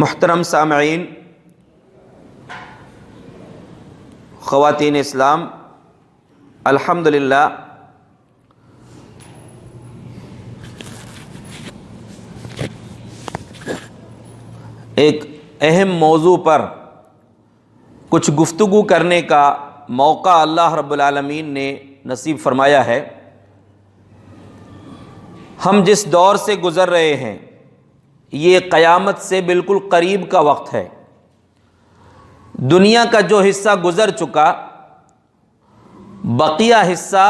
محترم سامعین، خواتین اسلام، الحمدللہ ایک اہم موضوع پر کچھ گفتگو کرنے کا موقع اللہ رب العالمین نے نصیب فرمایا ہے۔ ہم جس دور سے گزر رہے ہیں یہ قیامت سے بالکل قریب کا وقت ہے۔ دنیا کا جو حصہ گزر چکا، بقیہ حصہ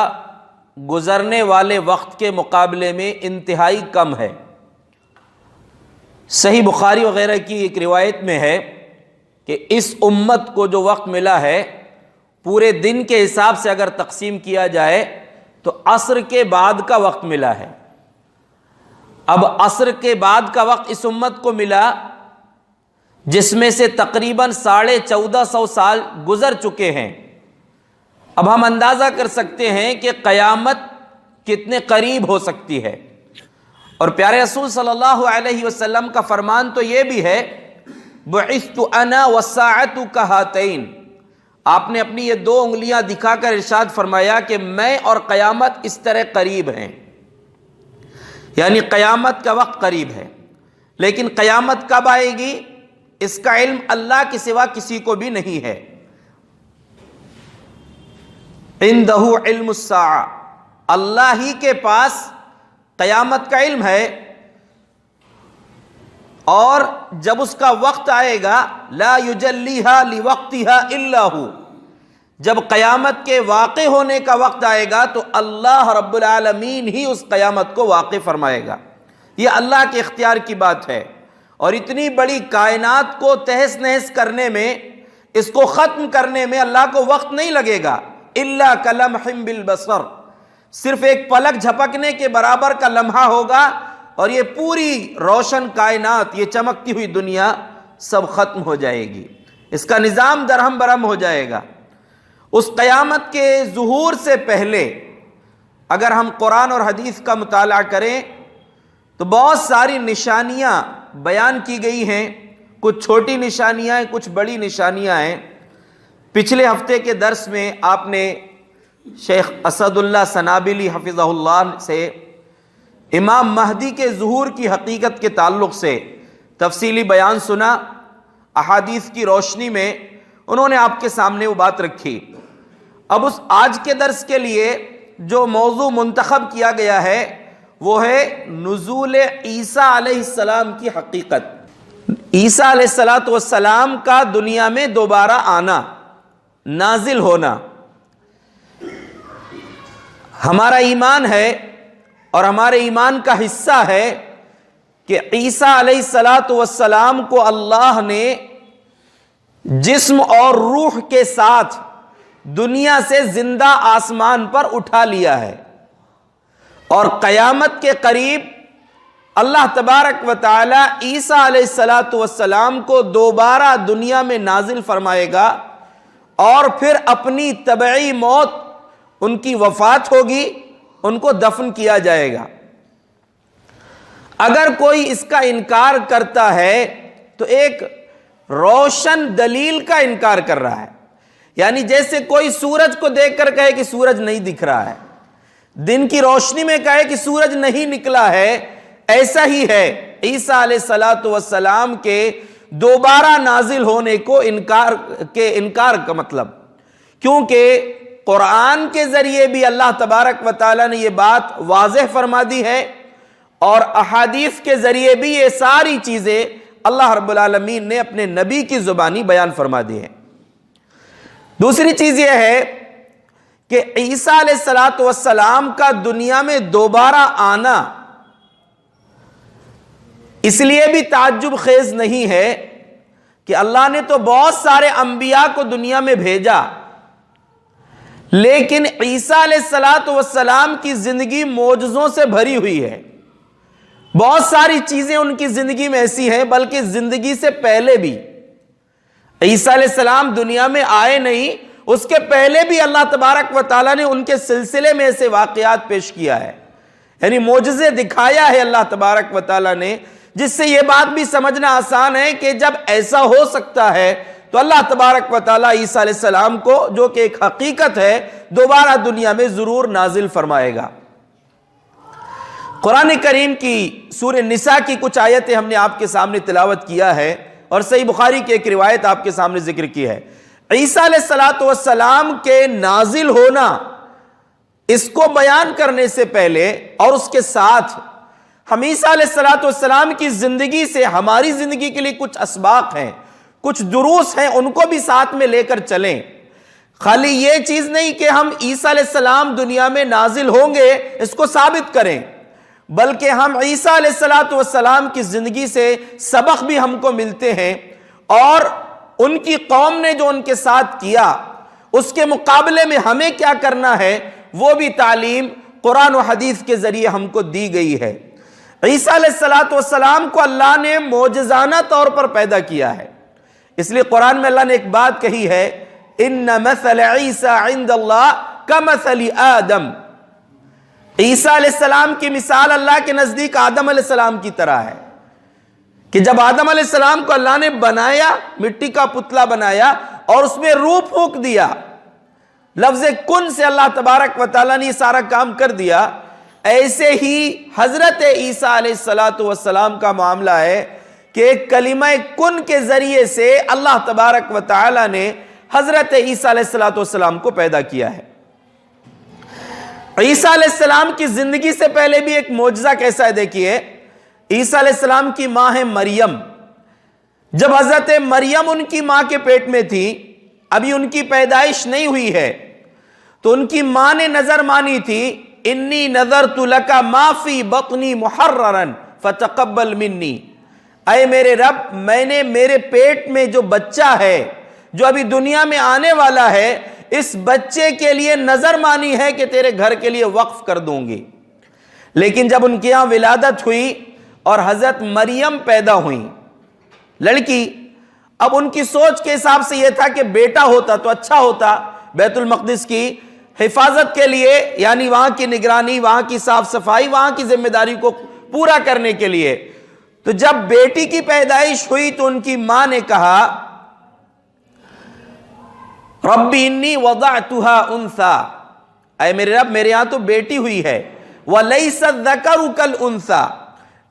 گزرنے والے وقت کے مقابلے میں انتہائی کم ہے۔ صحیح بخاری وغیرہ کی ایک روایت میں ہے کہ اس امت کو جو وقت ملا ہے پورے دن کے حساب سے اگر تقسیم کیا جائے تو عصر کے بعد کا وقت ملا ہے۔ اب عصر کے بعد کا وقت اس امت کو ملا جس میں سے تقریباً 1450 سال گزر چکے ہیں۔ اب ہم اندازہ کر سکتے ہیں کہ قیامت کتنے قریب ہو سکتی ہے۔ اور پیارے رسول صلی اللہ علیہ وسلم کا فرمان تو یہ بھی ہے، بعثت انا والساعۃ کہاتین۔ آپ نے اپنی یہ دو انگلیاں دکھا کر ارشاد فرمایا کہ میں اور قیامت اس طرح قریب ہیں، یعنی قیامت کا وقت قریب ہے۔ لیکن قیامت کب آئے گی اس کا علم اللہ کے سوا کسی کو بھی نہیں ہے۔ عندہ علم الساعہ، اللہ ہی کے پاس قیامت کا علم ہے، اور جب اس کا وقت آئے گا لا یجلیہا لوقتہا الا ہو، جب قیامت کے واقع ہونے کا وقت آئے گا تو اللہ رب العالمین ہی اس قیامت کو واقع فرمائے گا۔ یہ اللہ کے اختیار کی بات ہے، اور اتنی بڑی کائنات کو تہس نہس کرنے میں، اس کو ختم کرنے میں اللہ کو وقت نہیں لگے گا۔ الا کلمح بالبصر، صرف ایک پلک جھپکنے کے برابر کا لمحہ ہوگا اور یہ پوری روشن کائنات، یہ چمکتی ہوئی دنیا سب ختم ہو جائے گی، اس کا نظام درہم برہم ہو جائے گا۔ اس قیامت کے ظہور سے پہلے اگر ہم قرآن اور حدیث کا مطالعہ کریں تو بہت ساری نشانیاں بیان کی گئی ہیں، کچھ چھوٹی نشانیاں ہیں، کچھ بڑی نشانیاں ہیں۔ پچھلے ہفتے کے درس میں آپ نے شیخ اسد اللہ سنابلی حفظہ اللہ سے امام مہدی کے ظہور کی حقیقت کے تعلق سے تفصیلی بیان سنا۔ احادیث کی روشنی میں انہوں نے آپ کے سامنے وہ بات رکھی۔ اب اس آج کے درس کے لیے جو موضوع منتخب کیا گیا ہے وہ ہے نزول عیسیٰ علیہ السلام کی حقیقت۔ عیسیٰ علیہ السلام کا دنیا میں دوبارہ آنا، نازل ہونا۔ ہمارا ایمان ہے اور ہمارے ایمان کا حصہ ہے کہ عیسیٰ علیہ السلام کو اللہ نے جسم اور روح کے ساتھ دنیا سے زندہ آسمان پر اٹھا لیا ہے، اور قیامت کے قریب اللہ تبارک و تعالی عیسیٰ علیہ السلام کو دوبارہ دنیا میں نازل فرمائے گا، اور پھر اپنی طبعی موت، ان کی وفات ہوگی، ان کو دفن کیا جائے گا۔ اگر کوئی اس کا انکار کرتا ہے تو ایک روشن دلیل کا انکار کر رہا ہے، یعنی جیسے کوئی سورج کو دیکھ کر کہے کہ سورج نہیں دکھ رہا ہے، دن کی روشنی میں کہے کہ سورج نہیں نکلا ہے، ایسا ہی ہے عیسیٰ علیہ السلام کے دوبارہ نازل ہونے کو انکار کا مطلب، کیونکہ قرآن کے ذریعے بھی اللہ تبارک و تعالیٰ نے یہ بات واضح فرما دی ہے، اور احادیث کے ذریعے بھی یہ ساری چیزیں اللہ رب العالمین نے اپنے نبی کی زبانی بیان فرما دی ہے۔ دوسری چیز یہ ہے کہ عیسیٰ علیہ السلام کا دنیا میں دوبارہ آنا اس لیے بھی تعجب خیز نہیں ہے کہ اللہ نے تو بہت سارے انبیاء کو دنیا میں بھیجا، لیکن عیسیٰ علیہ السلام کی زندگی معجزوں سے بھری ہوئی ہے۔ بہت ساری چیزیں ان کی زندگی میں ایسی ہیں، بلکہ زندگی سے پہلے بھی عیسیٰ علیہ السلام دنیا میں آئے نہیں، اس کے پہلے بھی اللہ تبارک و تعالیٰ نے ان کے سلسلے میں ایسے واقعات پیش کیا ہے، یعنی معجزے دکھایا ہے اللہ تبارک و تعالیٰ نے جس سے یہ بات بھی سمجھنا آسان ہے کہ جب ایسا ہو سکتا ہے تو اللہ تبارک و تعالیٰ عیسیٰ علیہ السلام کو، جو کہ ایک حقیقت ہے، دوبارہ دنیا میں ضرور نازل فرمائے گا۔ قرآن کریم کی سورہ نساء کی کچھ آیتیں ہم نے آپ کے سامنے تلاوت کیا ہے، اور صحیح بخاری کی ایک روایت آپ کے سامنے ذکر کی ہے۔ عیسیٰ علیہ السلام کے نازل ہونا، اس کو بیان کرنے سے پہلے اور اس کے ساتھ ہم عیسیٰ علیہ السلام کی زندگی سے ہماری زندگی کے لیے کچھ اسباق ہیں، کچھ دروس ہیں، ان کو بھی ساتھ میں لے کر چلیں۔ خالی یہ چیز نہیں کہ ہم عیسیٰ علیہ السلام دنیا میں نازل ہوں گے اس کو ثابت کریں، بلکہ ہم عیسیٰ علیہ السلام کی زندگی سے سبق بھی ہم کو ملتے ہیں، اور ان کی قوم نے جو ان کے ساتھ کیا اس کے مقابلے میں ہمیں کیا کرنا ہے، وہ بھی تعلیم قرآن و حدیث کے ذریعے ہم کو دی گئی ہے۔ عیسیٰ علیہ السلام کو اللہ نے معجزانہ طور پر پیدا کیا ہے، اس لیے قرآن میں اللہ نے ایک بات کہی ہے، ان مثل عیسیٰ عند اللہ کمثل آدم۔ عیسیٰ علیہ السلام کی مثال اللہ کے نزدیک آدم علیہ السلام کی طرح ہے، کہ جب آدم علیہ السلام کو اللہ نے بنایا، مٹی کا پتلا بنایا اور اس میں روح پھونک دیا، لفظ کن سے اللہ تبارک و تعالیٰ نے یہ سارا کام کر دیا، ایسے ہی حضرت عیسیٰ علیہ السلام کا معاملہ ہے کہ ایک کلمہ کن کے ذریعے سے اللہ تبارک و تعالیٰ نے حضرت عیسیٰ علیہ السلام کو پیدا کیا ہے۔ عیسیٰ علیہ السلام کی زندگی سے پہلے بھی ایک معجزہ کیسا ہے دیکھیے۔ عیسیٰ علیہ السلام کی ماں ہے مریم، جب حضرت مریم ان کی ماں کے پیٹ میں تھی، ابھی ان کی پیدائش نہیں ہوئی ہے، تو ان کی ماں نے نظر مانی تھی، انی نذرت لک ما فی بطنی محررا فتقبل منی، اے میرے رب، میں نے میرے پیٹ میں جو بچہ ہے جو ابھی دنیا میں آنے والا ہے، اس بچے کے لیے نظر مانی ہے کہ تیرے گھر کے لیے وقف کر دوں گی۔ لیکن جب ان کے یہاں ولادت ہوئی اور حضرت مریم پیدا ہوئی لڑکی، اب ان کی سوچ کے حساب سے یہ تھا کہ بیٹا ہوتا تو اچھا ہوتا، بیت المقدس کی حفاظت کے لیے، یعنی وہاں کی نگرانی، وہاں کی صاف صفائی، وہاں کی ذمہ داری کو پورا کرنے کے لیے۔ تو جب بیٹی کی پیدائش ہوئی تو ان کی ماں نے کہا، ربی انی وضعتها انثی، اے میرے رب، میرے یہاں تو بیٹی ہوئی ہے، ولیس الذکر کالانثی،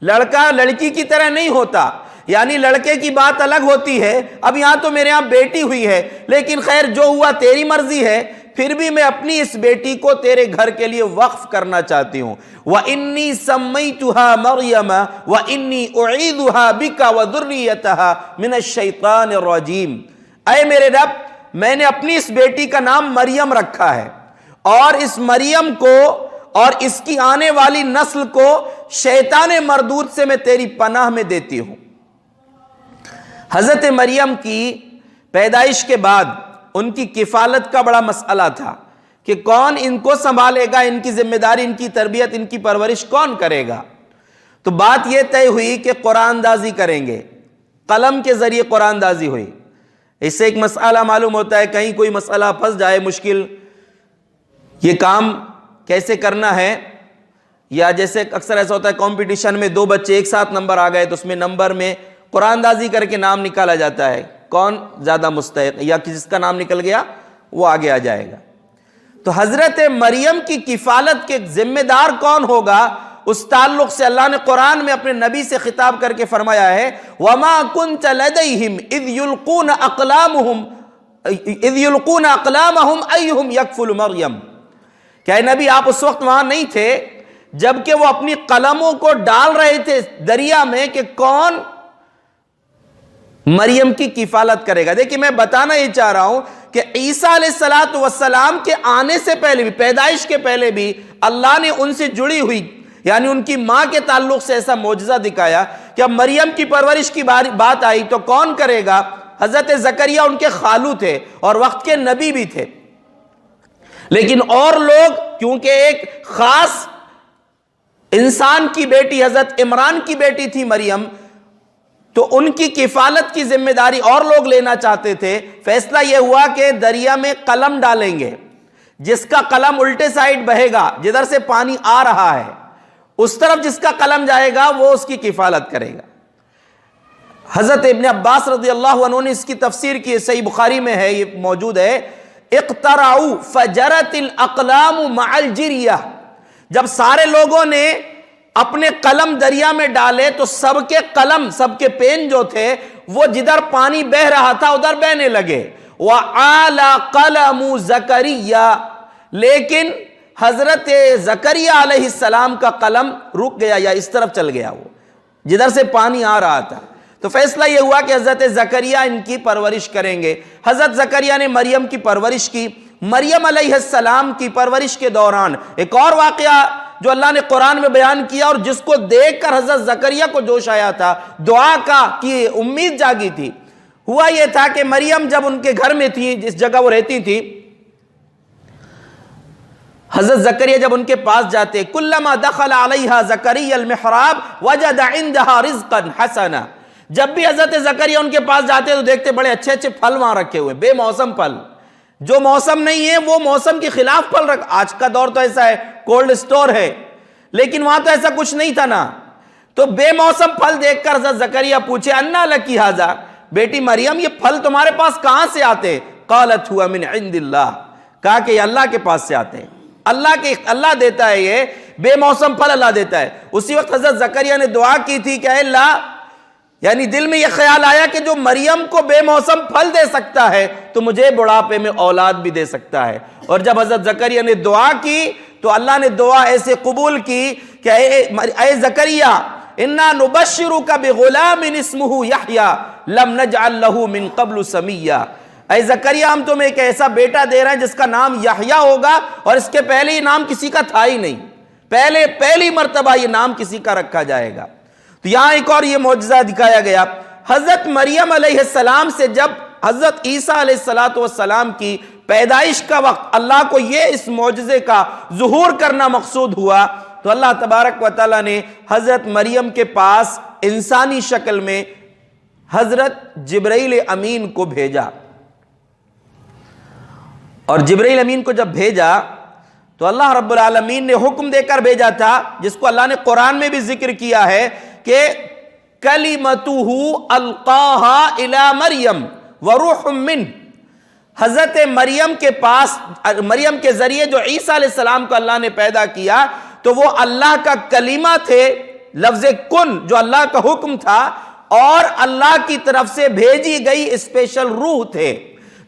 لڑکا لڑکی کی طرح نہیں ہوتا، یعنی لڑکے کی بات الگ ہوتی ہے، اب یہاں تو میرے یہاں بیٹی ہوئی ہے، لیکن خیر جو ہوا تیری مرضی ہے، پھر بھی میں اپنی اس بیٹی کو تیرے گھر کے لیے وقف کرنا چاہتی ہوں۔ وَإِنِّي سَمَّيْتُهَا مَرْيَمَ وَإِنِّي أُعِيذُهَا بِكَ وَذُرِّيَّتَهَا مِنَ الشَّيْطَانِ الرَّجِيمِ، اے میرے رب، میں نے اپنی اس بیٹی کا نام مریم رکھا ہے، اور اس مریم کو اور اس کی آنے والی نسل کو شیطان مردود سے میں تیری پناہ میں دیتی ہوں۔ حضرت مریم کی پیدائش کے بعد ان کی کفالت کا بڑا مسئلہ تھا کہ کون ان کو سنبھالے گا، ان کی ذمہ داری، ان کی تربیت، ان کی پرورش کون کرے گا۔ تو بات یہ طے ہوئی کہ قرآن دازی کریں گے، قلم کے ذریعے قرآن دازی ہوئی۔ اس سے ایک مسئلہ معلوم ہوتا ہے، کہیں کوئی مسئلہ پھنس جائے مشکل، یہ کام کیسے کرنا ہے، یا جیسے اکثر ایسا ہوتا ہے کمپٹیشن میں دو بچے ایک ساتھ نمبر آ گئے تو اس میں نمبر میں قرآن دازی کر کے نام نکالا جاتا ہے، کون زیادہ مستحق، یا جس کا نام نکل گیا وہ آگے آ جائے گا۔ تو حضرت مریم کی کفالت کے ذمہ دار کون ہوگا، اس تعلق سے اللہ نے قرآن میں اپنے نبی سے خطاب کر کے فرمایا ہے، وَمَا كُنْتَ لَدَيْهِمْ إِذْ يُلْقُونَ أَقْلَامَهُمْ أَيُّهُمْ يَكْفُلُ مَرْيَمْ، کہ اے نبی آپ اس وقت وہاں نہیں تھے جبکہ وہ اپنی قلموں کو ڈال رہے تھے دریا میں کہ کون مریم کی کفالت کرے گا۔ دیکھیں میں بتانا یہ چاہ رہا ہوں کہ عیسیٰ علیہ السلام کے آنے سے پہلے بھی، پیدائش کے پہلے بھی اللہ نے ان سے جڑی ہوئی، یعنی ان کی ماں کے تعلق سے ایسا معجزہ دکھایا کہ اب مریم کی پرورش کی بات آئی تو کون کرے گا۔ حضرت زکریا ان کے خالو تھے اور وقت کے نبی بھی تھے، لیکن اور لوگ کیونکہ ایک خاص انسان کی بیٹی حضرت عمران کی بیٹی تھی مریم، تو ان کی کفالت کی ذمہ داری اور لوگ لینا چاہتے تھے۔ فیصلہ یہ ہوا کہ دریا میں قلم ڈالیں گے، جس کا قلم الٹے سائڈ بہے گا، جدھر سے پانی آ رہا ہے اس طرف جس کا قلم جائے گا وہ اس کی کفالت کرے گا۔ حضرت ابن عباس رضی اللہ عنہ نے اس کی تفسیر کی، صحیح بخاری میں ہے، یہ موجود ہے، اقترعوا فجرت الاقلام مع الجریہ، جب سارے لوگوں نے اپنے قلم دریا میں ڈالے تو سب کے قلم، سب کے پین جو تھے وہ جدھر پانی بہ رہا تھا ادھر بہنے لگے۔ وَعَالَ قَلَمُ زَكَرِيَّا، لیکن حضرت زکریا علیہ السلام کا قلم رک گیا یا اس طرف چل گیا، وہ جدھر سے پانی آ رہا تھا۔ تو فیصلہ یہ ہوا کہ حضرت زکریا ان کی پرورش کریں گے۔ حضرت زکریا نے مریم کی پرورش کی۔ مریم علیہ السلام کی پرورش کے دوران ایک اور واقعہ جو اللہ نے قرآن میں بیان کیا اور جس کو دیکھ کر حضرت زکریا کو جوش آیا تھا، دعا کی امید جاگی تھی، ہوا یہ تھا کہ مریم جب ان کے گھر میں تھی، جس جگہ وہ رہتی تھی، حضرت زکریا جب ان کے پاس جاتے، کلما دخل علیہا زکریا المحراب وجد عندہا رزقا حسنا، جب بھی حضرت زکریا ان کے پاس جاتے تو دیکھتے بڑے اچھے اچھے پھل وہاں رکھے ہوئے، بے موسم پھل، جو موسم نہیں ہے وہ موسم کے خلاف پھل رکھ، آج کا دور تو ایسا ہے کولڈ سٹور ہے، لیکن وہاں تو ایسا کچھ نہیں تھا نا۔ تو بے موسم پھل دیکھ کر حضرت زکریا پوچھے، انا لکی ھذا، بیٹی مریم یہ پھل تمہارے پاس کہاں سے آتے؟ قالت ہوا من عند اللہ، کہا کہ یہ اللہ کے پاس سے آتے ہیں، اللہ دیتا ہے، یہ بے موسم پھل اللہ دیتا ہے۔ اسی وقت حضرت زکریا نے دعا کی تھی کہ اے اللہ، یعنی دل میں یہ خیال آیا کہ جو مریم کو بے موسم پھل دے سکتا ہے تو مجھے بڑھاپے میں اولاد بھی دے سکتا ہے۔ اور جب حضرت زکریا نے دعا کی تو اللہ نے دعا ایسے قبول کی کہ اے زکریا انا نبشرک بغلام اسمہ یحییٰ لم نجعل لہ من قبل سمیہ، اے زکریا ہم تمہیں ایک ایسا بیٹا دے رہے ہیں جس کا نام یحییٰ ہوگا، اور اس کے پہلے یہ نام کسی کا تھا ہی نہیں، پہلی مرتبہ یہ نام کسی کا رکھا جائے گا۔ تو یہاں ایک اور یہ معجزہ دکھایا گیا، حضرت مریم علیہ السلام سے جب حضرت عیسیٰ علیہ السلام کی پیدائش کا وقت اللہ کو یہ اس معجزے کا ظہور کرنا مقصود ہوا تو اللہ تبارک و تعالیٰ نے حضرت مریم کے پاس انسانی شکل میں حضرت جبرائیل امین کو بھیجا، اور جبرائیل امین کو جب بھیجا تو اللہ رب العالمین نے حکم دے کر بھیجا تھا، جس کو اللہ نے قرآن میں بھی ذکر کیا ہے کہ کلمتہ القاہا الی مریم وروح منہ، حضرت مریم کے پاس، مریم کے ذریعے جو عیسیٰ علیہ السلام کو اللہ نے پیدا کیا تو وہ اللہ کا کلمہ تھے، لفظ کن جو اللہ کا حکم تھا، اور اللہ کی طرف سے بھیجی گئی اسپیشل روح تھے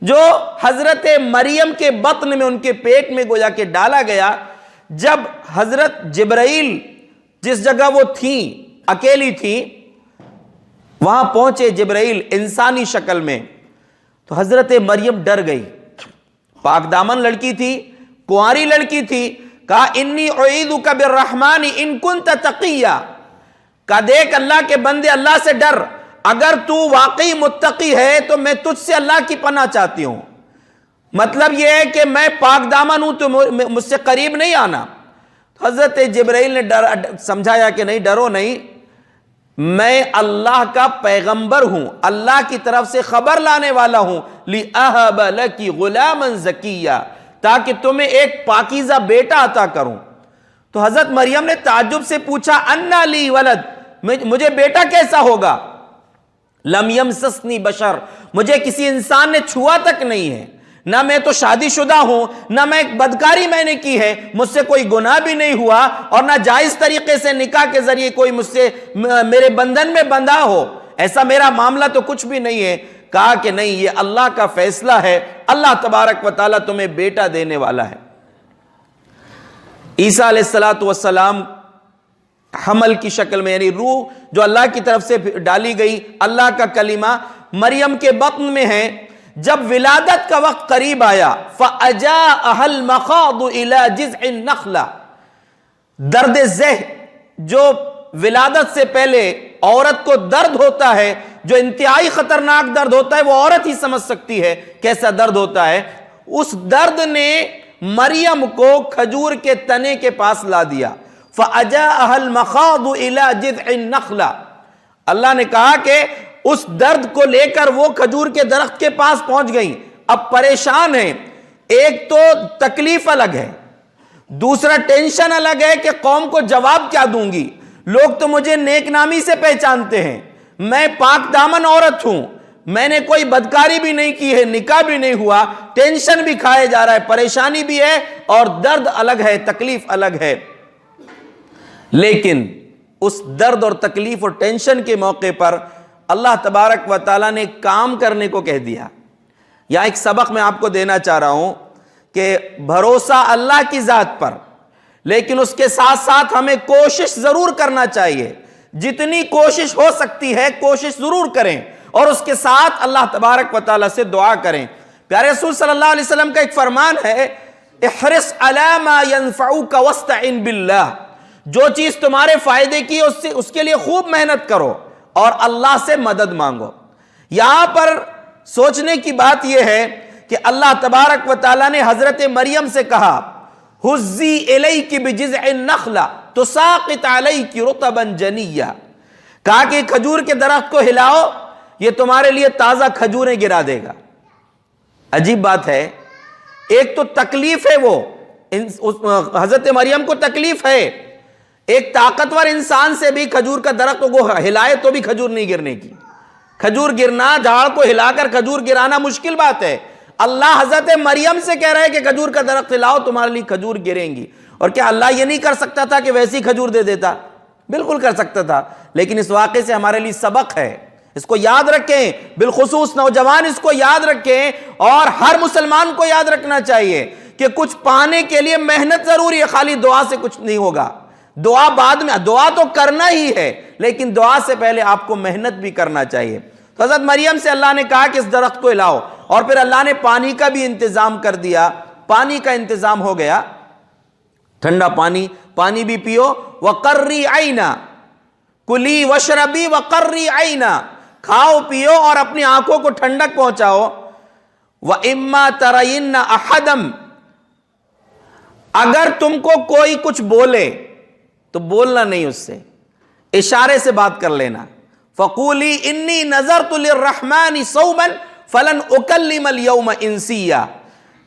جو حضرت مریم کے بطن میں، ان کے پیٹ میں گویا کہ ڈالا گیا۔ جب حضرت جبرائیل جس جگہ وہ تھیں، اکیلی تھی، وہاں پہنچے جبرائیل انسانی شکل میں، تو حضرت مریم ڈر گئی، پاک دامن لڑکی تھی، کنواری لڑکی تھی، کہا انی اعیذک بالرحمن ان کنت تقیہ، کہا دیکھ اللہ کے بندے اللہ سے ڈر، اگر تو واقعی متقی ہے تو میں تجھ سے اللہ کی پناہ چاہتی ہوں، مطلب یہ ہے کہ میں پاک دامن ہوں تو مجھ سے قریب نہیں آنا۔ حضرت جبرائیل نے سمجھایا کہ نہیں، ڈرو نہیں، میں اللہ کا پیغمبر ہوں، اللہ کی طرف سے خبر لانے والا ہوں، لِأَهَبَ لَكِ غُلَامًا زَكِيًّا، تاکہ تمہیں ایک پاکیزہ بیٹا عطا کروں۔ تو حضرت مریم نے تعجب سے پوچھا اَنَّا لِي وَلَد، مجھے بیٹا کیسا ہوگا؟ لَمْ يَمْسَسْنِي بَشَرٌ، مجھے کسی انسان نے چھوا تک نہیں ہے، نہ میں تو شادی شدہ ہوں، نہ میں ایک بدکاری میں نے کی ہے، مجھ سے کوئی گناہ بھی نہیں ہوا، اور نہ جائز طریقے سے نکاح کے ذریعے کوئی مجھ سے میرے بندھن میں بندھا ہو، ایسا میرا معاملہ تو کچھ بھی نہیں ہے۔ کہا کہ نہیں، یہ اللہ کا فیصلہ ہے، اللہ تبارک و تعالیٰ تمہیں بیٹا دینے والا ہے۔ عیسیٰ علیہ السلام حمل کی شکل میں، یعنی روح جو اللہ کی طرف سے ڈالی گئی، اللہ کا کلمہ مریم کے بطن میں ہے۔ جب ولادت کا وقت قریب آیا فَأَجَاءَهَا الْمَخَاضُ إِلَى جِذْعِ النَّخْلَةِ، درد ذہ جو ولادت سے پہلے عورت کو درد ہوتا ہے، جو انتہائی خطرناک درد ہوتا ہے، وہ عورت ہی سمجھ سکتی ہے کیسا درد ہوتا ہے، اس درد نے مریم کو کھجور کے تنے کے پاس لا دیا۔ فَأَجَاءَهَا الْمَخَاضُ إِلَى جِذْعِ النَّخْلَةِ، اللہ نے کہا کہ اس درد کو لے کر وہ کھجور کے درخت کے پاس پہنچ گئیں، اب پریشان ہیں، ایک تو تکلیف الگ ہے، دوسرا ٹینشن الگ ہے کہ قوم کو جواب کیا دوں گی، لوگ تو مجھے نیک نامی سے پہچانتے ہیں، میں پاک دامن عورت ہوں، میں نے کوئی بدکاری بھی نہیں کی ہے، نکاح بھی نہیں ہوا، ٹینشن بھی کھائے جا رہا ہے، پریشانی بھی ہے اور درد الگ ہے، تکلیف الگ ہے، لیکن اس درد اور تکلیف اور ٹینشن کے موقع پر اللہ تبارک و تعالیٰ نے کام کرنے کو کہہ دیا۔ یہاں ایک سبق میں آپ کو دینا چاہ رہا ہوں کہ بھروسہ اللہ کی ذات پر، لیکن اس کے ساتھ ساتھ ہمیں کوشش ضرور کرنا چاہیے، جتنی کوشش ہو سکتی ہے کوشش ضرور کریں، اور اس کے ساتھ اللہ تبارک و تعالیٰ سے دعا کریں۔ پیارے رسول صلی اللہ علیہ وسلم کا ایک فرمان ہے، احرص علی ما ينفعک واستعن باللہ، جو چیز تمہارے فائدے کی اس کے لیے خوب محنت کرو اور اللہ سے مدد مانگو۔ یہاں پر سوچنے کی بات یہ ہے کہ اللہ تبارک و تعالیٰ نے حضرت مریم سے کہا حزی الیک بجذع النخلہ تساقط علیک رطبا جنیا، کہا کہ کھجور کے درخت کو ہلاؤ، یہ تمہارے لیے تازہ کھجوریں گرا دے گا۔ عجیب بات ہے، ایک تو تکلیف ہے، وہ حضرت مریم کو تکلیف ہے، ایک طاقتور انسان سے بھی کھجور کا درخت کو ہلائے تو بھی کھجور نہیں گرنے کی، کھجور گرنا، جھاڑ کو ہلا کر کھجور گرانا مشکل بات ہے، اللہ حضرت مریم سے کہہ رہا ہے کہ کھجور کا درخت ہلاؤ تمہارے لیے کھجور گریں گی۔ اور کیا اللہ یہ نہیں کر سکتا تھا کہ ویسی کھجور دے دیتا؟ بالکل کر سکتا تھا، لیکن اس واقعے سے ہمارے لیے سبق ہے، اس کو یاد رکھیں، بالخصوص نوجوان اس کو یاد رکھیں، اور ہر مسلمان کو یاد رکھنا چاہیے کہ کچھ پانے کے لیے محنت ضروری ہے، خالی دعا سے کچھ نہیں ہوگا، دعا بعد میں، دعا تو کرنا ہی ہے لیکن دعا سے پہلے آپ کو محنت بھی کرنا چاہیے۔ تو حضرت مریم سے اللہ نے کہا کہ اس درخت کو ہلاؤ، اور پھر اللہ نے پانی کا بھی انتظام کر دیا، پانی کا انتظام ہو گیا، ٹھنڈا پانی، پانی بھی پیو، وقرری عینا کلی وشربی وقرری عینا، کھاؤ پیو اور اپنی آنکھوں کو ٹھنڈک پہنچاؤ۔ وَإِمَّا تَرَيِنَّ أَحَدًا، اگر تم کو کوئی کچھ بولے تو بولنا نہیں، اس سے اشارے سے بات کر لینا۔ فَقُولِي إِنِّي نَذَرْتُ لِلرَّحْمَنِ صَوْمًا فَلَنْ أُكَلِّمَ الْيَوْمَ إِنسِيًّا،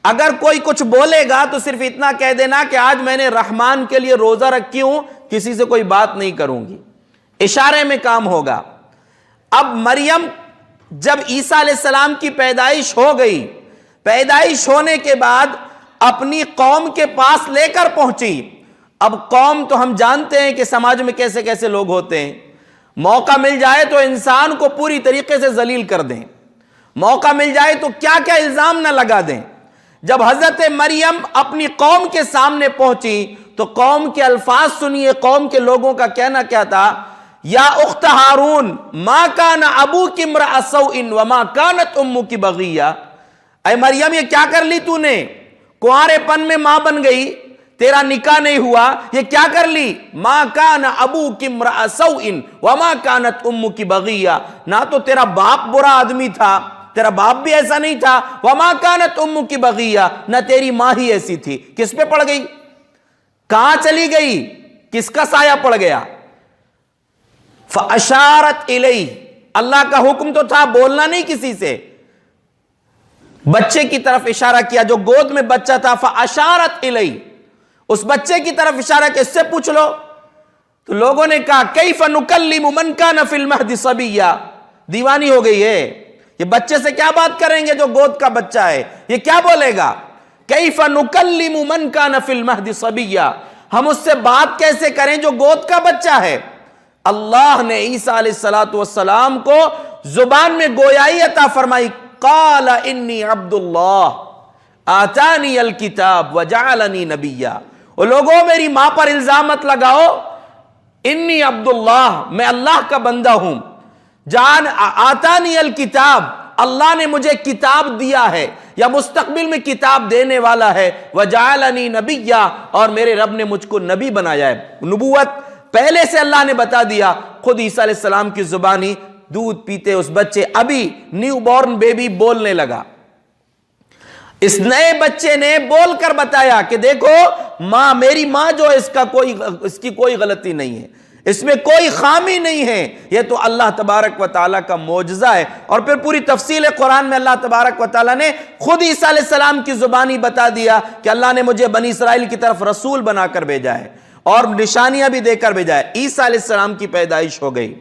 اگر کوئی کچھ بولے گا تو صرف اتنا کہہ دینا کہ آج میں نے رحمان کے لیے روزہ رکھی ہوں، کسی سے کوئی بات نہیں کروں گی، اشارے میں کام ہوگا۔ اب مریم جب عیسیٰ علیہ السلام کی پیدائش ہو گئی، پیدائش ہونے کے بعد اپنی قوم کے پاس لے کر پہنچی۔ اب قوم تو ہم جانتے ہیں کہ سماج میں کیسے کیسے لوگ ہوتے ہیں، موقع مل جائے تو انسان کو پوری طریقے سے ذلیل کر دیں، موقع مل جائے تو کیا کیا الزام نہ لگا دیں۔ جب حضرت مریم اپنی قوم کے سامنے پہنچی تو قوم کے الفاظ سنیے، قوم کے لوگوں کا کہنا کیا تھا، یا اخت ہارون ما کان ابوک امرأ سوء وما کانت امک بغیہ، اے مریم یہ کیا کر لی تو نے، کنوارے پن میں ماں بن گئی، تیرا نکاح نہیں ہوا، یہ کیا کر لی، ما کان ابوک امرأ سوء وما کانت امک بغیہ، نہ تو تیرا باپ برا آدمی تھا، تیرا باپ بھی ایسا نہیں تھا، وما کانت امک بغیہ، نہ تیری ماں ہی ایسی تھی۔ کس پہ پڑ گئی، کہاں چلی گئی، کس کا سایہ پڑ گیا؟ فَأَشَارَتْ إِلَيْهِ، اللہ کا حکم تو تھا بولنا نہیں کسی سے، بچے کی طرف اشارہ کیا جو گود میں بچہ تھا، فَأَشَارَتْ إِلَيْهِ، اس بچے کی طرف اشارہ کہ اس سے پوچھ لو۔ تو لوگوں نے کہا كَيْفَ نُكَلِّمُ مَنْ كَانَ فِي الْمَهْدِ صَبِيًّا، دیوانی ہو گئی ہے، یہ بچے سے کیا بات کریں گے جو گود کا بچہ ہے، یہ کیا بولے گا، كَيْفَ نُكَلِّمُ مَنْ كَانَ فِي الْمَهْدِ صَبِيًّا، ہم اس سے بات کیسے کریں جو گود کا بچہ ہے۔ اللہ نے عیسیٰ علیہ السلام کو زبان میں گویائی عطا فرمائی، قال انی عبد اللہ آتانی الکتاب وجعلنی نبیا۔ وہ لوگوں میری ماں پر الزام مت لگاؤ، انی عبد اللہ، میں اللہ کا بندہ ہوں، آتانی الکتاب، اللہ نے مجھے کتاب دیا ہے یا مستقبل میں کتاب دینے والا ہے، وجعلنی نبیا، اور میرے رب نے مجھ کو نبی بنایا ہے۔ نبوت پہلے سے اللہ نے بتا دیا۔ خود عیسیٰ علیہ السلام کی زبانی، دودھ پیتے اس بچے، ابھی نیو بورن بیبی بولنے لگا، اس نئے بچے نے بول کر بتایا کہ دیکھو ماں، میری ماں جو اس کی کوئی غلطی نہیں ہے، اس میں کوئی خامی نہیں ہے، یہ تو اللہ تبارک و تعالیٰ کا معجزہ ہے۔ اور پھر پوری تفصیل قرآن میں اللہ تبارک و تعالیٰ نے خود عیسیٰ علیہ السلام کی زبانی بتا دیا کہ اللہ نے مجھے بنی اسرائیل کی طرف رسول بنا کر بھیجا ہے اور نشانیاں بھی دے کر بھیجا ہے۔ عیسیٰ علیہ السلام کی پیدائش ہو گئی۔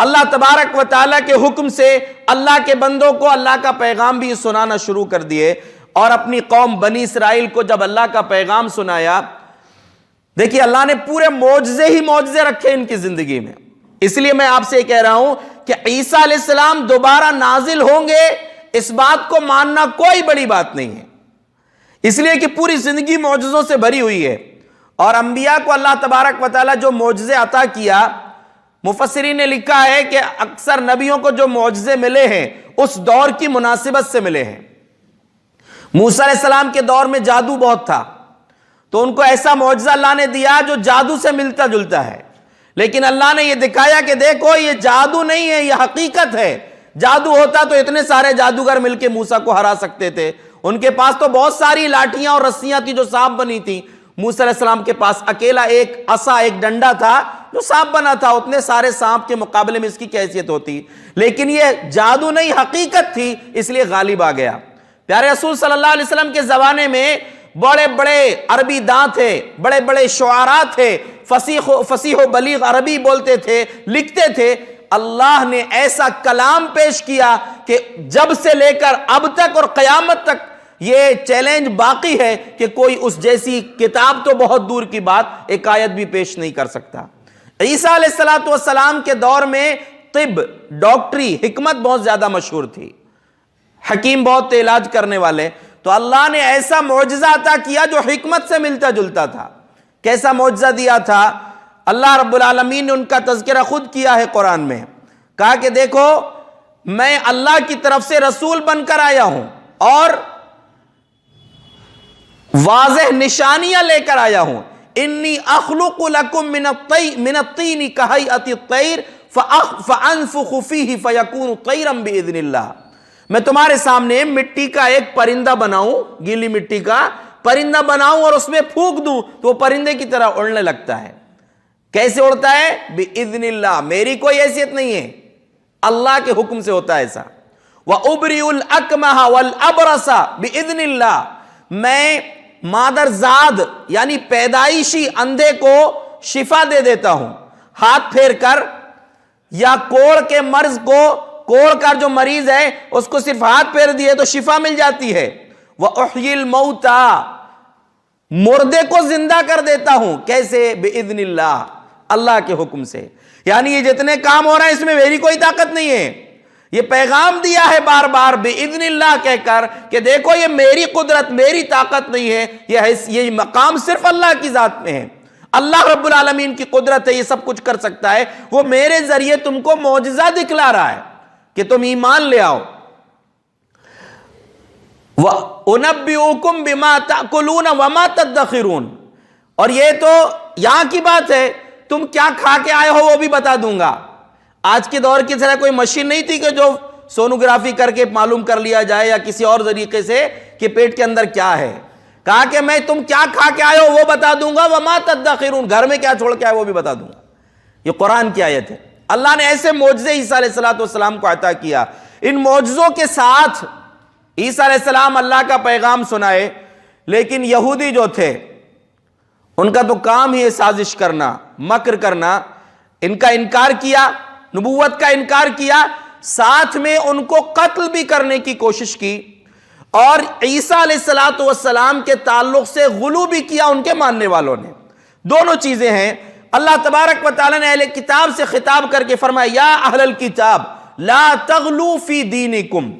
اللہ تبارک و تعالیٰ کے حکم سے اللہ کے بندوں کو اللہ کا پیغام بھی سنانا شروع کر دیے. اور اپنی قوم بنی اسرائیل کو جب اللہ کا پیغام سنایا، دیکھیے اللہ نے پورے معجزے ہی معجزے رکھے ان کی زندگی میں. اس لیے میں آپ سے کہہ رہا ہوں کہ عیسیٰ علیہ السلام دوبارہ نازل ہوں گے، اس بات کو ماننا کوئی بڑی بات نہیں ہے، اس لیے کہ پوری زندگی معجزوں سے بھری ہوئی ہے. اور انبیاء کو اللہ تبارک و تعالیٰ جو معجزے عطا کیا، مفسرین نے لکھا ہے کہ اکثر نبیوں کو جو معجزے ملے ہیں اس دور کی مناسبت سے ملے ہیں. موسیٰ علیہ السلام کے دور میں جادو بہت تھا، تو ان کو ایسا معجزہ اللہ نے دیا جو جادو سے ملتا جلتا ہے، لیکن اللہ نے یہ دکھایا کہ دیکھو یہ جادو نہیں ہے، یہ حقیقت ہے. جادو ہوتا تو اتنے سارے جادوگر مل کے موسیٰ کو ہرا سکتے تھے. ان کے پاس تو بہت ساری لاٹھیاں اور رسیاں تھی جو سانپ بنی تھی. موسیٰ علیہ السلام کے پاس اکیلا ایک عصا، ایک ڈنڈا تھا جو سانپ بنا تھا. اتنے سارے سانپ کے مقابلے میں اس کی کیا حیثیت ہوتی؟ لیکن یہ جادو نہیں، حقیقت تھی، اس لیے غالب آ گیا. پیارے رسول صلی اللہ علیہ وسلم کے زمانے میں بڑے بڑے عربی داں تھے، بڑے بڑے شعراء تھے، فصیح و بلیغ عربی بولتے تھے، لکھتے تھے. اللہ نے ایسا کلام پیش کیا کہ جب سے لے کر اب تک اور قیامت تک یہ چیلنج باقی ہے کہ کوئی اس جیسی کتاب تو بہت دور کی بات، ایک آیت بھی پیش نہیں کر سکتا. عیسیٰ علیہ السلام کے دور میں طب، ڈاکٹری، حکمت بہت زیادہ مشہور تھی، حکیم بہت تھے علاج کرنے والے. تو اللہ نے ایسا معجزہ عطا کیا جو حکمت سے ملتا جلتا تھا. کیسا معجزہ دیا تھا؟ اللہ رب العالمین نے ان کا تذکرہ خود کیا ہے قرآن میں. کہا کہ دیکھو میں اللہ کی طرف سے رسول بن کر آیا ہوں اور واضح نشانیاں لے کر آیا ہوں. انی اخلق لکم من الطین کہیئۃ الطیر فانفخ فیہ فیکون طیرا باذن اللہ. میں تمہارے سامنے مٹی کا ایک پرندہ بناؤں، گیلی مٹی کا پرندہ بناؤں اور اس میں پھونک دوں تو وہ پرندے کی طرح اڑنے لگتا ہے. کیسے اڑتا ہے؟ باذن اللہ. میری کوئی حیثیت نہیں ہے، اللہ کے حکم سے ہوتا ہے ایسا. وَأُبْرِئُ الْأَكْمَحَ وَالْأَبْرَصَ بِإِذْنِ اللَّهِ. میں مادرزاد یعنی پیدائشی اندھے کو شفا دے دیتا ہوں ہاتھ پھیر کر، یا کوڑ کے مرض کو، کوڑ کا جو مریض ہے اس کو صرف ہاتھ پھیر دیے تو شفا مل جاتی ہے. وَأُحْيِي الْمَوْتَى. مردے کو زندہ کر دیتا ہوں. کیسے؟ بِإِذْنِ اللَّهِ. اللہ کے حکم سے. یعنی یہ جتنے کام ہو رہا ہے اس میں میری کوئی طاقت نہیں ہے. یہ پیغام دیا ہے بار بار بِإِذْنِ اللَّهِ کہہ کر کہ دیکھو یہ میری قدرت، میری طاقت نہیں ہے، یہ مقام صرف اللہ کی ذات میں ہے. اللہ رب العالمین کی قدرت ہے، یہ سب کچھ کر سکتا ہے. وہ میرے ذریعے تم کو معجزہ دکھلا رہا ہے کہ تم ایمان لے آؤ. وَأُنَبِّئُكُمْ بِمَا تَأْكُلُونَ وَمَا تَدَّخِرُونَ. اور یہ تو یہاں کی بات ہے، تم کیا کھا کے آئے ہو وہ بھی بتا دوں گا. آج کے دور کی طرح کوئی مشین نہیں تھی کہ جو سونوگرافی کر کے معلوم کر لیا جائے یا کسی اور طریقے سے کہ پیٹ کے اندر کیا ہے. کہا کہ میں تم کیا کھا کے آئے ہو وہ بتا دوں گا. وَمَا تَدَّخِرُونَ. گھر میں کیا چھوڑ کے آئے وہ بھی بتا دوں گا. یہ قرآن کی آیت ہے. اللہ نے ایسے معجزے عیسیٰ علیہ السلام کو عطا کیا. ان معجزوں کے ساتھ عیسیٰ علیہ السلام اللہ کا پیغام سنائے، لیکن یہودی جو تھے ان کا تو کام ہی ہے سازش کرنا، مکر کرنا. ان کا انکار کیا، نبوت کا انکار کیا، ساتھ میں ان کو قتل بھی کرنے کی کوشش کی، اور عیسیٰ علیہ السلام کے تعلق سے غلو بھی کیا ان کے ماننے والوں نے. دونوں چیزیں ہیں. اللہ تبارک و تعالیٰ نے اہل کتاب سے خطاب کر کے فرمایا یا اہل الکتاب لا تغلو فی دینکم.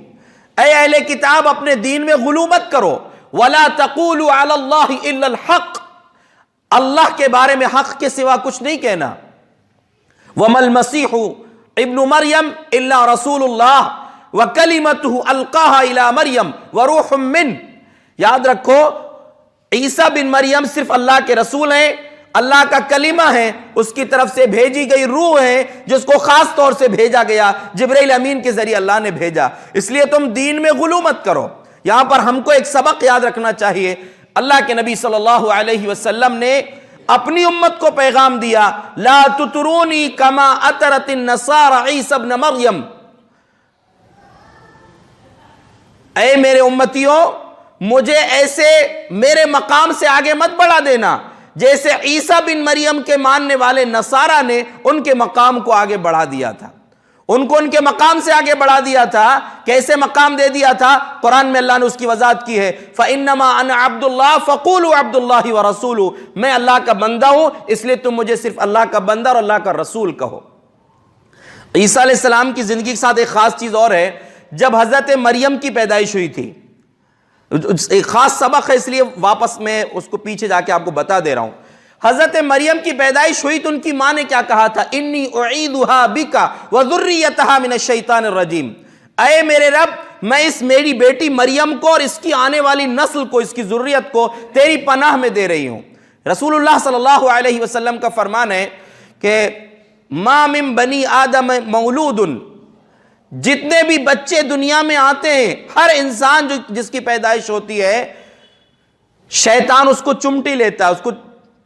اے اہل کتاب اپنے دین میں غلو مت کرو. ولا تقولوا علی اللہ الا الحق. اللہ کے بارے میں حق کے سوا کچھ نہیں کہنا. وما المسیح ابن مریم الا رسول اللہ وکلمتہ القاها الی مریم وروح من. یاد رکھو عیسیٰ بن مریم صرف اللہ کے رسول ہیں، اللہ کا کلمہ ہے، اس کی طرف سے بھیجی گئی روح ہے جس کو خاص طور سے بھیجا گیا، جبرائیل امین کے ذریعے اللہ نے بھیجا. اس لیے تم دین میں غلو مت کرو. یہاں پر ہم کو ایک سبق یاد رکھنا چاہیے. اللہ کے نبی صلی اللہ علیہ وسلم نے اپنی امت کو پیغام دیا لا تطرونی کما اطرت النصارى عیسی ابن مریم. اے میرے امتیوں مجھے ایسے میرے مقام سے آگے مت بڑھا دینا جیسے عیسیٰ بن مریم کے ماننے والے نصارہ نے ان کے مقام کو آگے بڑھا دیا تھا. ان کو ان کے مقام سے آگے بڑھا دیا تھا. کیسے مقام دے دیا تھا؟ قرآن میں اللہ نے اس کی وضاحت کی ہے. فَإِنَّمَا أَنَا عَبْدُ اللَّهِ فَقُولُوا عَبْدُ اللَّهِ وَرَسُولُهُ. میں اللہ کا بندہ ہوں، اس لیے تم مجھے صرف اللہ کا بندہ اور اللہ کا رسول کہو. عیسیٰ علیہ السلام کی زندگی کے ساتھ ایک خاص چیز اور ہے. جب حضرت مریم کی پیدائش ہوئی تھی، ایک خاص سبق ہے، اس لیے واپس میں اس کو پیچھے جا کے آپ کو بتا دے رہا ہوں. حضرت مریم کی پیدائش ہوئی تو ان کی ماں نے کیا کہا تھا؟ انی اعیدھا بکا وذریتھا من الشیطان الرجیم. اے میرے رب، میں اس میری بیٹی مریم کو اور اس کی آنے والی نسل کو، اس کی ذریت کو تیری پناہ میں دے رہی ہوں. رسول اللہ صلی اللہ علیہ وسلم کا فرمان ہے کہ ما من بنی آدم مولود، جتنے بھی بچے دنیا میں آتے ہیں، ہر انسان جس کی پیدائش ہوتی ہے، شیطان اس کو چمٹی لیتا ہے، اس کو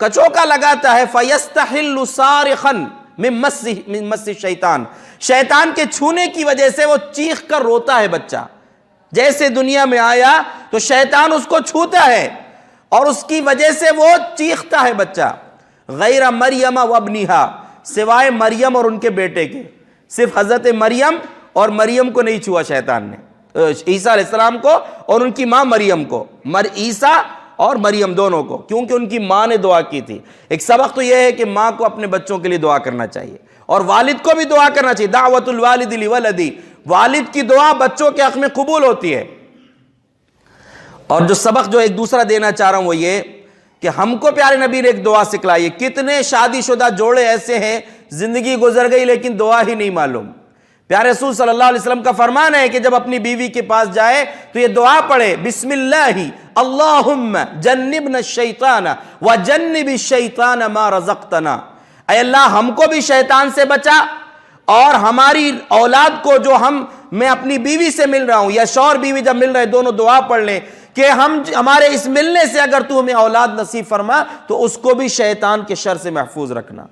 کچوکا لگاتا ہے. فَيَسْتَحِلُّ صَارِخًا مِن مَسِّ الشَّيْطَانِ. شیطان کے چھونے کی وجہ سے وہ چیخ کر روتا ہے بچہ. جیسے دنیا میں آیا تو شیطان اس کو چھوتا ہے اور اس کی وجہ سے وہ چیختا ہے بچہ. غیر مریم وابنہا، سوائے مریم اور ان کے بیٹے کے. صرف حضرت مریم اور مریم کو نہیں چھوا شیطان نے، عیسیٰ علیہ السلام کو اور ان کی ماں مریم کو. عیسیٰ اور مریم دونوں کو، کیونکہ ان کی ماں نے دعا کی تھی. ایک سبق تو یہ ہے کہ ماں کو اپنے بچوں کے لیے دعا کرنا چاہیے اور والد کو بھی دعا کرنا چاہیے. دعوت الوالد لولدی، والد کی دعا بچوں کے حق میں قبول ہوتی ہے. اور جو سبق جو ایک دوسرا دینا چاہ رہا ہوں وہ یہ کہ ہم کو پیارے نبی نے ایک دعا سکھلائی ہے. کتنے شادی شدہ جوڑے ایسے ہیں زندگی گزر گئی لیکن دعا ہی نہیں معلوم. پیارے رسول صلی اللہ علیہ وسلم کا فرمان ہے کہ جب اپنی بیوی کے پاس جائے تو یہ دعا پڑھے، بسم اللہ اللہم جنبنا الشیطان وجنب الشیطان ما رزقتنا. اے اللہ ہم کو بھی شیطان سے بچا اور ہماری اولاد کو، جو میں اپنی بیوی سے مل رہا ہوں یا شوہر بیوی جب مل رہے دونوں دعا پڑھ لیں کہ ہمارے اس ملنے سے اگر تو ہمیں اولاد نصیب فرما تو اس کو بھی شیطان کے شر سے محفوظ رکھنا.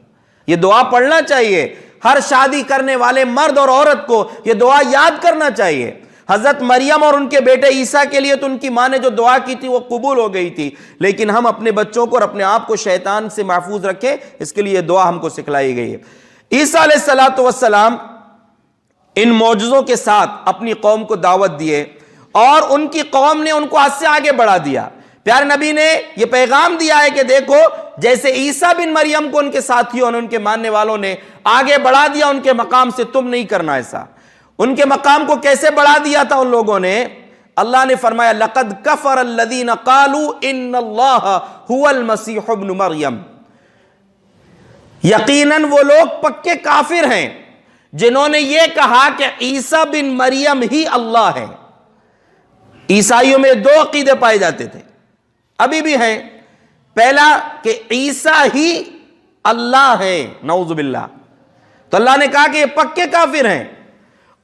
یہ دعا پڑھنا چاہیے. ہر شادی کرنے والے مرد اور عورت کو یہ دعا یاد کرنا چاہیے. حضرت مریم اور ان کے بیٹے عیسیٰ کے لیے تو ان کی ماں نے جو دعا کی تھی وہ قبول ہو گئی تھی، لیکن ہم اپنے بچوں کو اور اپنے آپ کو شیطان سے محفوظ رکھیں، اس کے لیے دعا ہم کو سکھلائی گئی ہے. عیسیٰ علیہ السلام ان معجزوں کے ساتھ اپنی قوم کو دعوت دیے اور ان کی قوم نے ان کو حد سے آگے بڑھا دیا. پیارے نبی نے یہ پیغام دیا ہے کہ دیکھو، جیسے عیسیٰ بن مریم کو ان کے ساتھیوں اور ان کے ماننے والوں نے آگے بڑھا دیا ان کے مقام سے، تم نہیں کرنا ایسا. ان کے مقام کو کیسے بڑھا دیا تھا ان لوگوں نے؟ اللہ نے فرمایا لَقَدْ كَفَرَ الَّذِينَ قَالُوا إِنَّ اللَّهَ هُوَ الْمَسِيحُ ابْنُ مَرْيَمْ. یقیناً وہ لوگ پکے کافر ہیں جنہوں نے یہ کہا کہ عیسیٰ بن مریم ہی اللہ ہے. عیسائیوں میں دو عقیدے پائے جاتے تھے، ابھی بھی ہیں. پہلا کہ عیسیٰ ہی اللہ ہے، نعوذ باللہ. تو اللہ نے کہا کہ یہ پکے کافر ہیں.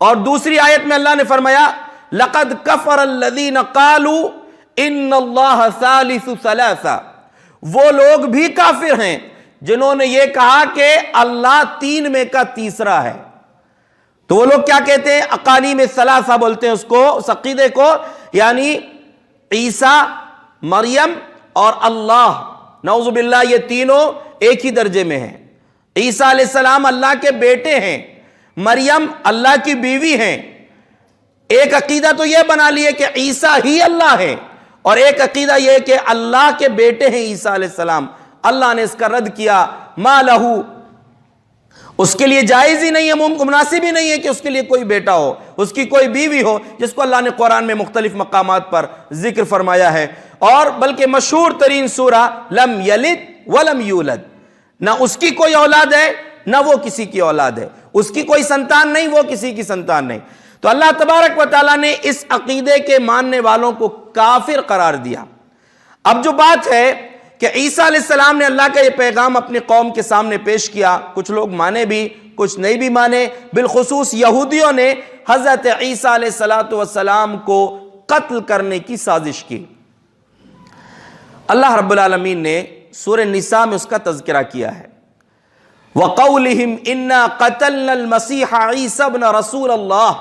اور دوسری آیت میں اللہ نے فرمایا لَقَدْ كَفَرَ الَّذِينَ قَالُوا إِنَّ اللَّهَ ثَالِثُ ثَلَاثَ. وہ لوگ بھی کافر ہیں جنہوں نے یہ کہا کہ اللہ تین میں کا تیسرا ہے. تو وہ لوگ کیا کہتے ہیں؟ اقانیم ثلاثہ بولتے ہیں اس کو، اس عقیدے کو، یعنی عیسیٰ، مریم اور اللہ، نعوذ باللہ یہ تینوں ایک ہی درجے میں ہیں. عیسیٰ علیہ السلام اللہ کے بیٹے ہیں، مریم اللہ کی بیوی ہیں. ایک عقیدہ تو یہ بنا لیے کہ عیسیٰ ہی اللہ ہے، اور ایک عقیدہ یہ کہ اللہ کے بیٹے ہیں عیسیٰ علیہ السلام. اللہ نے اس کا رد کیا. ما لہو، اس کے لیے جائز ہی نہیں ہے، مناسب ہی نہیں ہے کہ اس کے لیے کوئی بیٹا ہو، اس کی کوئی بیوی ہو، جس کو اللہ نے قرآن میں مختلف مقامات پر ذکر فرمایا ہے. اور بلکہ مشہور ترین سورہ لم یلد ولم یولد، نہ اس کی کوئی اولاد ہے نہ وہ کسی کی اولاد ہے، اس کی کوئی سنتان نہیں، وہ کسی کی سنتان نہیں. تو اللہ تبارک و تعالیٰ نے اس عقیدے کے ماننے والوں کو کافر قرار دیا. اب جو بات ہے کہ عیسیٰ علیہ السلام نے اللہ کا یہ پیغام اپنی قوم کے سامنے پیش کیا، کچھ لوگ مانے بھی کچھ نہیں بھی مانے. بالخصوص یہودیوں نے حضرت عیسیٰ علیہ السلام کو قتل کرنے کی سازش کی. اللہ رب العالمین نے سورہ نساء میں اس کا تذکرہ کیا ہے. وَقَوْلِهِمْ إِنَّا قَتَلْنَا الْمَسِيحَ عِيسَى ابْنَ رَسُولَ اللَّهِ.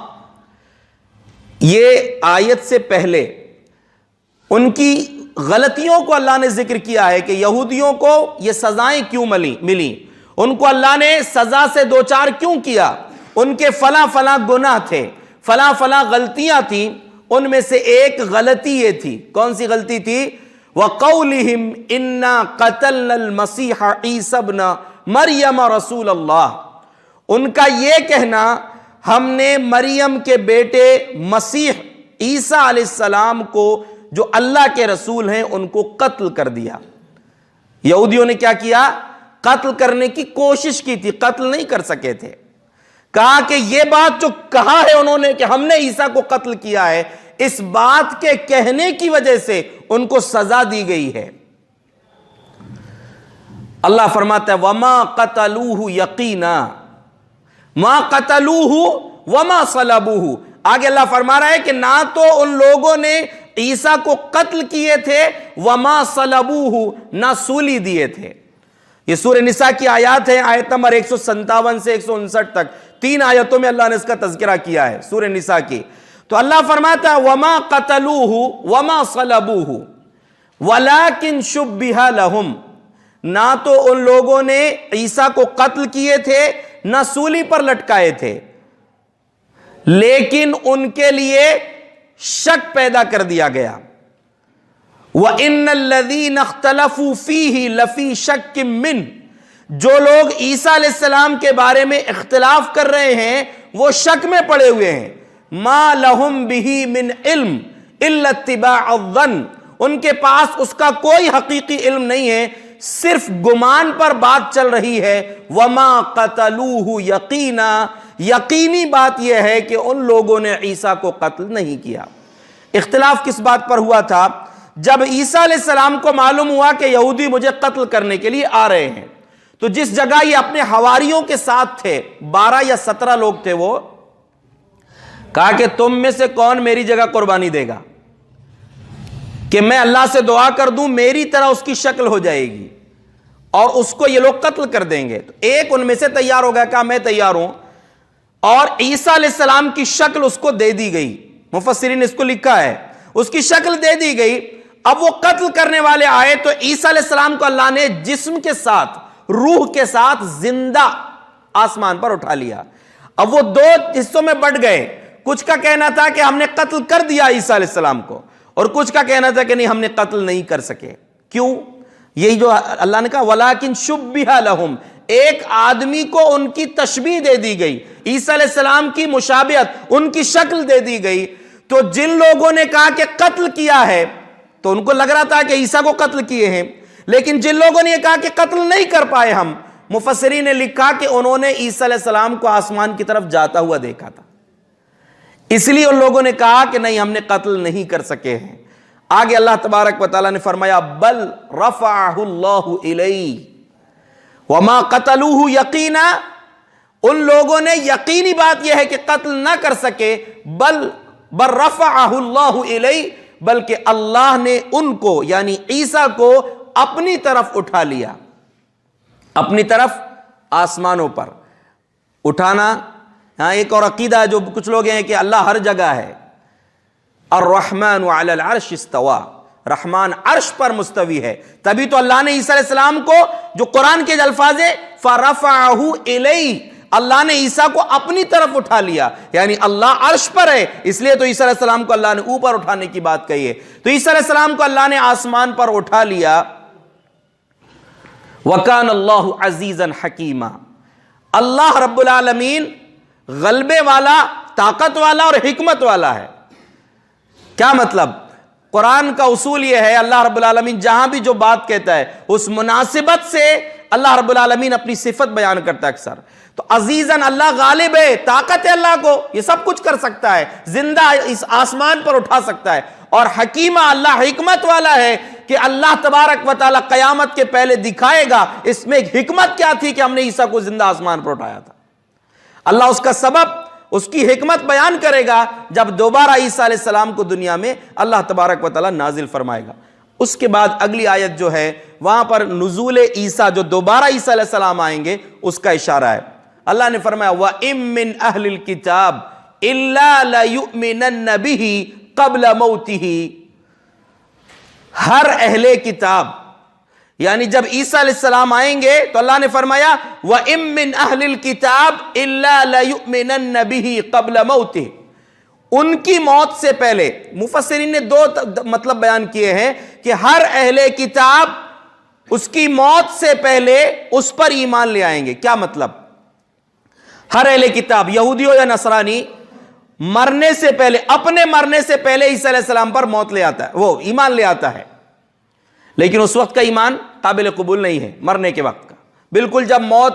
یہ آیت سے پہلے ان کی غلطیوں کو اللہ نے ذکر کیا ہے کہ یہودیوں کو یہ سزائیں کیوں ملی، ان کو اللہ نے سزا سے دوچار کیوں کیا. ان کے فلاں فلاں گناہ تھے، فلاں فلاں غلطیاں تھیں، ان میں سے ایک غلطی یہ تھی۔ کون سی غلطی تھی؟ وَقَوْلِهِمْ إِنَّا قَتَلْنَا الْمَسِيحَ عِيسَى ابْنَ مَرْيَمَ رَسُولَ اللَّهِ، ان کا یہ کہنا ہم نے مریم کے بیٹے مسیح عیسیٰ علیہ السلام کو جو اللہ کے رسول ہیں ان کو قتل کر دیا۔ یہودیوں نے کیا کیا؟ قتل کرنے کی کوشش کی تھی، قتل نہیں کر سکے تھے۔ کہا کہ یہ بات جو کہا ہے انہوں نے کہ ہم نے عیسیٰ کو قتل کیا ہے، اس بات کے کہنے کی وجہ سے ان کو سزا دی گئی ہے۔ اللہ فرماتا ہے وَمَا قَتَلُوهُ يَقِينًا مَا قَتَلُوهُ وَمَا صَلَبُوهُ۔ آگے اللہ فرما رہا ہے کہ نہ تو ان لوگوں نے عیسیٰ کو قتل کیے تھے، وَمَا صَلَبُوهُ، نہ سولی دیے تھے۔ یہ سورہ نساء کی آیات ہیں، آیت نمبر 157 سے 159 تک، 3 آیتوں میں اللہ نے اس کا تذکرہ کیا ہے سورہ نساء کی۔ تو اللہ فرماتا ہے وَمَا قَتَلُوهُ وَمَا صَلَبُوهُ وَلَكِنْ شُبِّهَ لَهُمْ، نہ تو ان لوگوں نے عیسیٰ کو قتل کیے تھے، نہ سولی پر لٹکائے تھے، لیکن ان کے لیے شک پیدا کر دیا گیا۔ وَإِنَّ الَّذِينَ اخْتَلَفُوا فِيهِ لَفِي شَكٍّ مِّنْهُ، جو لوگ عیسیٰ علیہ السلام کے بارے میں اختلاف کر رہے ہیں وہ شک میں پڑے ہوئے ہیں۔ مَا لَهُمْ بِهِ مِنْ عِلْمٍ إِلَّا اتِّبَاعَ الظَّنِّ، ان کے پاس اس کا کوئی حقیقی علم نہیں ہے، صرف گمان پر بات چل رہی ہے۔ وَمَا قَتَلُوهُ يَقِينًا، یقینی بات یہ ہے کہ ان لوگوں نے عیسیٰ کو قتل نہیں کیا۔ اختلاف کس بات پر ہوا تھا؟ جب عیسیٰ علیہ السلام کو معلوم ہوا کہ یہودی مجھے قتل کرنے کے لیے آ رہے ہیں، تو جس جگہ یہ اپنے حواریوں کے ساتھ تھے، 12 یا 17 لوگ تھے، وہ کہا کہ تم میں سے کون میری جگہ قربانی دے گا کہ میں اللہ سے دعا کر دوں میری طرح اس کی شکل ہو جائے گی اور اس کو یہ لوگ قتل کر دیں گے۔ تو ایک ان میں سے تیار ہو گیا، کہا میں تیار ہوں، اور عیسیٰ علیہ السلام کی شکل اس کو دے دی گئی۔ مفسرین نے اس کو لکھا ہے، اس کی شکل دے دی گئی۔ اب وہ قتل کرنے والے آئے تو عیسیٰ علیہ السلام کو اللہ نے جسم کے ساتھ، روح کے ساتھ زندہ آسمان پر اٹھا لیا۔ اب وہ 2 حصوں میں بٹ گئے، کچھ کا کہنا تھا کہ ہم نے قتل کر دیا عیسیٰ علیہ السلام کو، اور کچھ کا کہنا تھا کہ نہیں ہم نے قتل نہیں کر سکے۔ کیوں؟ یہی جو اللہ نے کہا وَلَكِنْ شُبِّهَ لَهُمْ، ایک آدمی کو ان کی تشبیہ دے دی گئی، عیسیٰ علیہ السلام کی مشابہت، ان کی شکل دے دی گئی۔ تو جن لوگوں نے کہا کہ قتل کیا ہے تو ان کو لگ رہا تھا کہ عیسیٰ کو قتل کیے ہیں، لیکن جن لوگوں نے یہ کہا کہ قتل نہیں کر پائے ہم، مفسرین نے لکھا کہ انہوں نے عیسیٰ علیہ السلام کو آسمان کی طرف جاتا ہوا دیکھا تھا، اس لیے ان لوگوں نے کہا کہ نہیں ہم نے قتل نہیں کر سکے ہیں۔ آگے اللہ تبارک و تعالیٰ نے فرمایا بل رفعہ اللہ الیہ وما قتلوہ یقینا، ان لوگوں نے یقینی بات یہ ہے کہ قتل نہ کر سکے، بل رفعہ اللہ الیہ، بلکہ اللہ نے ان کو یعنی عیسیٰ کو اپنی طرف اٹھا لیا، اپنی طرف آسمانوں پر اٹھانا۔ ہاں ایک اور عقیدہ ہے جو کچھ لوگ ہیں کہ اللہ ہر جگہ ہے۔ الرحمن علی العرش استوى، رحمان عرش پر مستوی ہے، تبھی تو اللہ نے عیسیٰ علیہ السلام کو، جو قرآن کے الفاظ ہے فرفعہ الیہ، اللہ نے عیسیٰ کو اپنی طرف اٹھا لیا، یعنی اللہ عرش پر ہے، اس لیے تو عیسیٰ علیہ السلام کو اللہ نے اوپر اٹھانے کی بات کہی ہے۔ تو عیسیٰ علیہ السلام کو اللہ نے آسمان پر اٹھا لیا۔ وَكَانَ اللَّهُ عَزِيزًا حَكِيمًا، اللہ رب العالمین غلبے والا، طاقت والا اور حکمت والا ہے۔ کیا مطلب؟ قرآن کا اصول یہ ہے اللہ رب العالمین جہاں بھی جو بات کہتا ہے اس مناسبت سے اللہ رب العالمین اپنی صفت بیان کرتا ہے اکثر۔ تو عزیزاً اللہ غالب ہے، طاقت ہے اللہ کو، یہ سب کچھ کر سکتا ہے، زندہ اس آسمان پر اٹھا سکتا ہے۔ اور حکیمہ، اللہ حکمت والا ہے کہ اللہ تبارک و تعالی قیامت کے پہلے دکھائے گا اس میں ایک حکمت کیا تھی کہ ہم نے عیسیٰ کو زندہ آسمان پر اٹھایا تھا۔ اللہ اس کا سبب، اس کی حکمت بیان کرے گا جب دوبارہ عیسیٰ علیہ السلام کو دنیا میں اللہ تبارک و تعالی نازل فرمائے گا۔ اس کے بعد اگلی آیت جو ہے وہاں پر نزول عیسیٰ، جو دوبارہ عیسیٰ علیہ السلام آئیں گے، اس کا اشارہ ہے۔ اللہ نے فرمایا وَإِن مِّنْ أَهْلِ الْكِتَابِ إِلَّا لَيُؤْمِنَنَّ بِهِ قَبْلَ مَوْتِهِ، ہر اہل کتاب یعنی جب عیسیٰ علیہ السلام آئیں گے تو اللہ نے فرمایا وَإِن مِّنْ أَهْلِ الْكِتَابِ إِلَّا لَيُؤْمِنَنَّ بِهِ قَبْلَ مَوْتِهِ، ان کی موت سے پہلے۔ مفسرین نے دو مطلب بیان کیے ہیں کہ ہر اہل کتاب اس کی موت سے پہلے اس پر ایمان لے آئیں گے۔ کیا مطلب؟ ہر اہل کتاب یہودی ہو یا نصرانی مرنے سے پہلے، اپنے مرنے سے پہلے عیسیٰ علیہ السلام پر موت لے آتا ہے، وہ ایمان لے آتا ہے، لیکن اس وقت کا ایمان قابل قبول نہیں ہے مرنے کے وقت کا۔ بالکل جب موت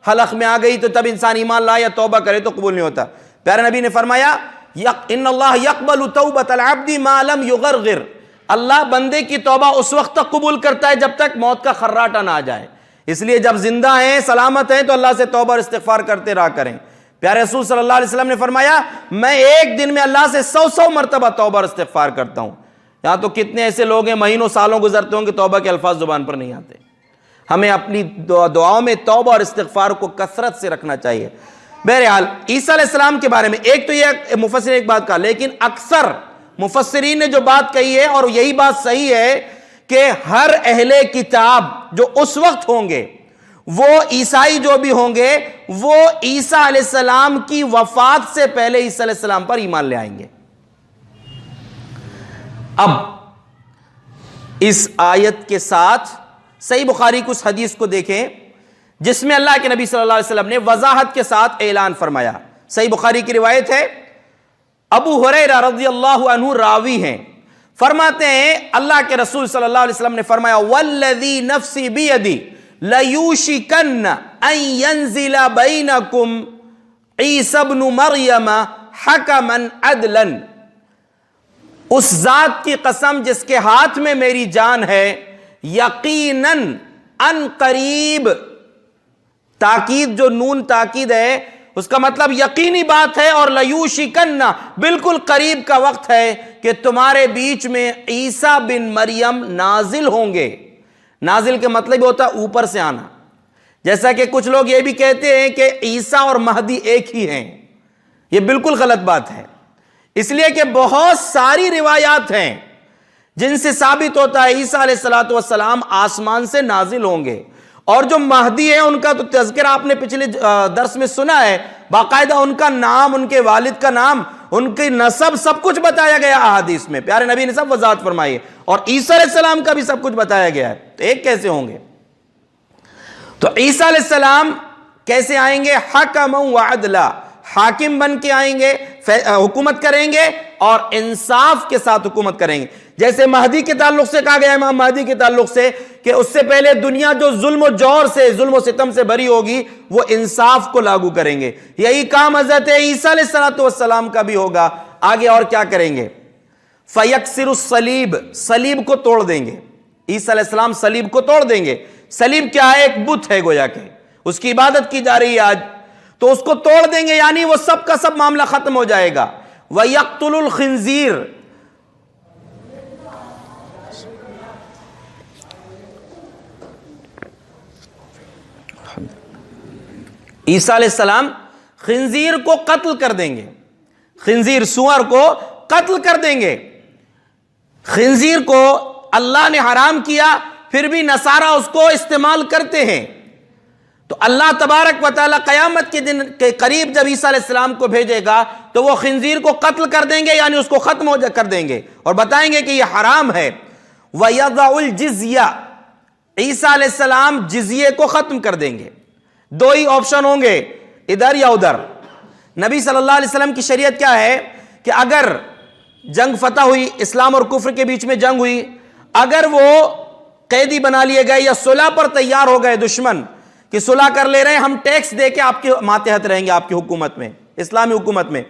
حلق میں آ گئی تو تب انسان ایمان لائے یا توبہ کرے تو قبول نہیں ہوتا۔ پیارے نبی نے فرمایا ان اللہ یقبل توبۃ العبد ما لم یغرغر، اللہ بندے کی توبہ اس وقت تک قبول کرتا ہے جب تک موت کا خراٹہ نہ آ جائے۔ اس لیے جب زندہ ہیں، سلامت ہیں، تو اللہ سے توبہ اور استغفار کرتے رہا کریں۔ پیارے رسول صلی اللہ علیہ وسلم نے فرمایا میں ایک دن میں اللہ سے 100 مرتبہ توبہ اور استغفار کرتا ہوں۔ یہاں تو کتنے ایسے لوگ ہیں مہینوں سالوں گزرتے ہوں کہ توبہ کے الفاظ زبان پر نہیں آتے۔ ہمیں اپنی دعاؤں میں توبہ اور استغفار کو کثرت سے رکھنا چاہیے۔ بہرحال عیسیٰ علیہ السلام کے بارے میں ایک تو یہ مفسر ایک بات کہا، لیکن اکثر مفسرین نے جو بات کہی ہے اور یہی بات صحیح ہے کہ ہر اہل کتاب جو اس وقت ہوں گے، وہ عیسائی جو بھی ہوں گے، وہ عیسیٰ علیہ السلام کی وفات سے پہلے عیسیٰ علیہ السلام پر ایمان لے آئیں گے۔ اب اس آیت کے ساتھ صحیح بخاری کی اس حدیث کو دیکھیں جس میں اللہ کے نبی صلی اللہ علیہ وسلم نے وضاحت کے ساتھ اعلان فرمایا۔ صحیح بخاری کی روایت ہے، ابو ہریرہ رضی اللہ عنہ راوی ہیں، فرماتے ہیں اللہ کے رسول صلی اللہ علیہ وسلم نے فرمایا والذی نفسی بیدی لیوشکن ان ینزل بینکم عیسی ابن مریم حکما عدلا، اس ذات کی قسم جس کے ہاتھ میں میری جان ہے، یقیناً ان قریب، تاکید جو نون تاکید ہے اس کا مطلب یقینی بات ہے، اور لیوشکن بالکل قریب کا وقت ہے کہ تمہارے بیچ میں عیسیٰ بن مریم نازل ہوں گے۔ نازل کے مطلب یہ ہوتا ہے اوپر سے آنا، جیسا کہ کچھ لوگ یہ بھی کہتے ہیں کہ عیسیٰ اور مہدی ایک ہی ہیں، یہ بالکل غلط بات ہے، اس لیے کہ بہت ساری روایات ہیں جن سے ثابت ہوتا ہے عیسیٰ علیہ السلام آسمان سے نازل ہوں گے، اور جو مہدی ہیں ان کا تو تذکرہ آپ نے پچھلے درس میں سنا ہے، باقاعدہ ان کا نام، ان کے والد کا نام، ان کی نسب سب کچھ بتایا گیا احادیث میں، پیارے نبی نے سب وضاحت فرمائی ہے، اور عیسیٰ علیہ السلام کا بھی سب کچھ بتایا گیا ہے، تو ایک کیسے ہوں گے؟ تو عیسیٰ علیہ السلام کیسے آئیں گے؟ حکما وعدلا، حاکم بن کے آئیں گے، حکومت کریں گے اور انصاف کے ساتھ حکومت کریں گے۔ جیسے مہدی کے تعلق سے کہا گیا، امام مہدی کے تعلق سے، کہ اس سے پہلے دنیا جو ظلم و جور سے، ظلم و ستم سے بری ہوگی، وہ انصاف کو لاگو کریں گے۔ یہی کام حضرت عیسیٰ علیہ السلام کا بھی ہوگا۔ آگے اور کیا کریں گے؟ فَيَكْسِرُ الصَّلِيبَ، صلیب کو توڑ دیں گے۔ عیسیٰ علیہ السلام صلیب کو توڑ دیں گے۔ صلیب کیا ہے؟ ایک بت ہے گویا کہ اس کی عبادت کی جا رہی ہے آج، تو اس کو توڑ دیں گے، یعنی وہ سب کا سب معاملہ ختم ہو جائے گا۔ وَيَقْتُلُ الْخِنْزِيرَ، عیسیٰ علیہ السلام خنزیر کو قتل کر دیں گے، خنزیر سور کو قتل کر دیں گے۔ خنزیر کو اللہ نے حرام کیا، پھر بھی نصارہ اس کو استعمال کرتے ہیں، تو اللہ تبارک و تعالیٰ قیامت کے دن کے قریب جب عیسیٰ علیہ السلام کو بھیجے گا تو وہ خنزیر کو قتل کر دیں گے، یعنی اس کو ختم کر دیں گے اور بتائیں گے کہ یہ حرام ہے۔ وَيَضَعُ الْجِزْيَةَ، عیسیٰ علیہ السلام جزیے کو ختم کر دیں گے۔ دو ہی آپشن ہوں گے، ادھر یا ادھر۔ نبی صلی اللہ علیہ وسلم کی شریعت کیا ہے کہ اگر جنگ فتح ہوئی، اسلام اور کفر کے بیچ میں جنگ ہوئی، اگر وہ قیدی بنا لیے گئے یا صلح پر تیار ہو گئے دشمن کہ صلح کر لے رہے ہیں، ہم ٹیکس دے کے آپ کے ماتحت رہیں گے، آپ کی حکومت میں، اسلامی حکومت میں،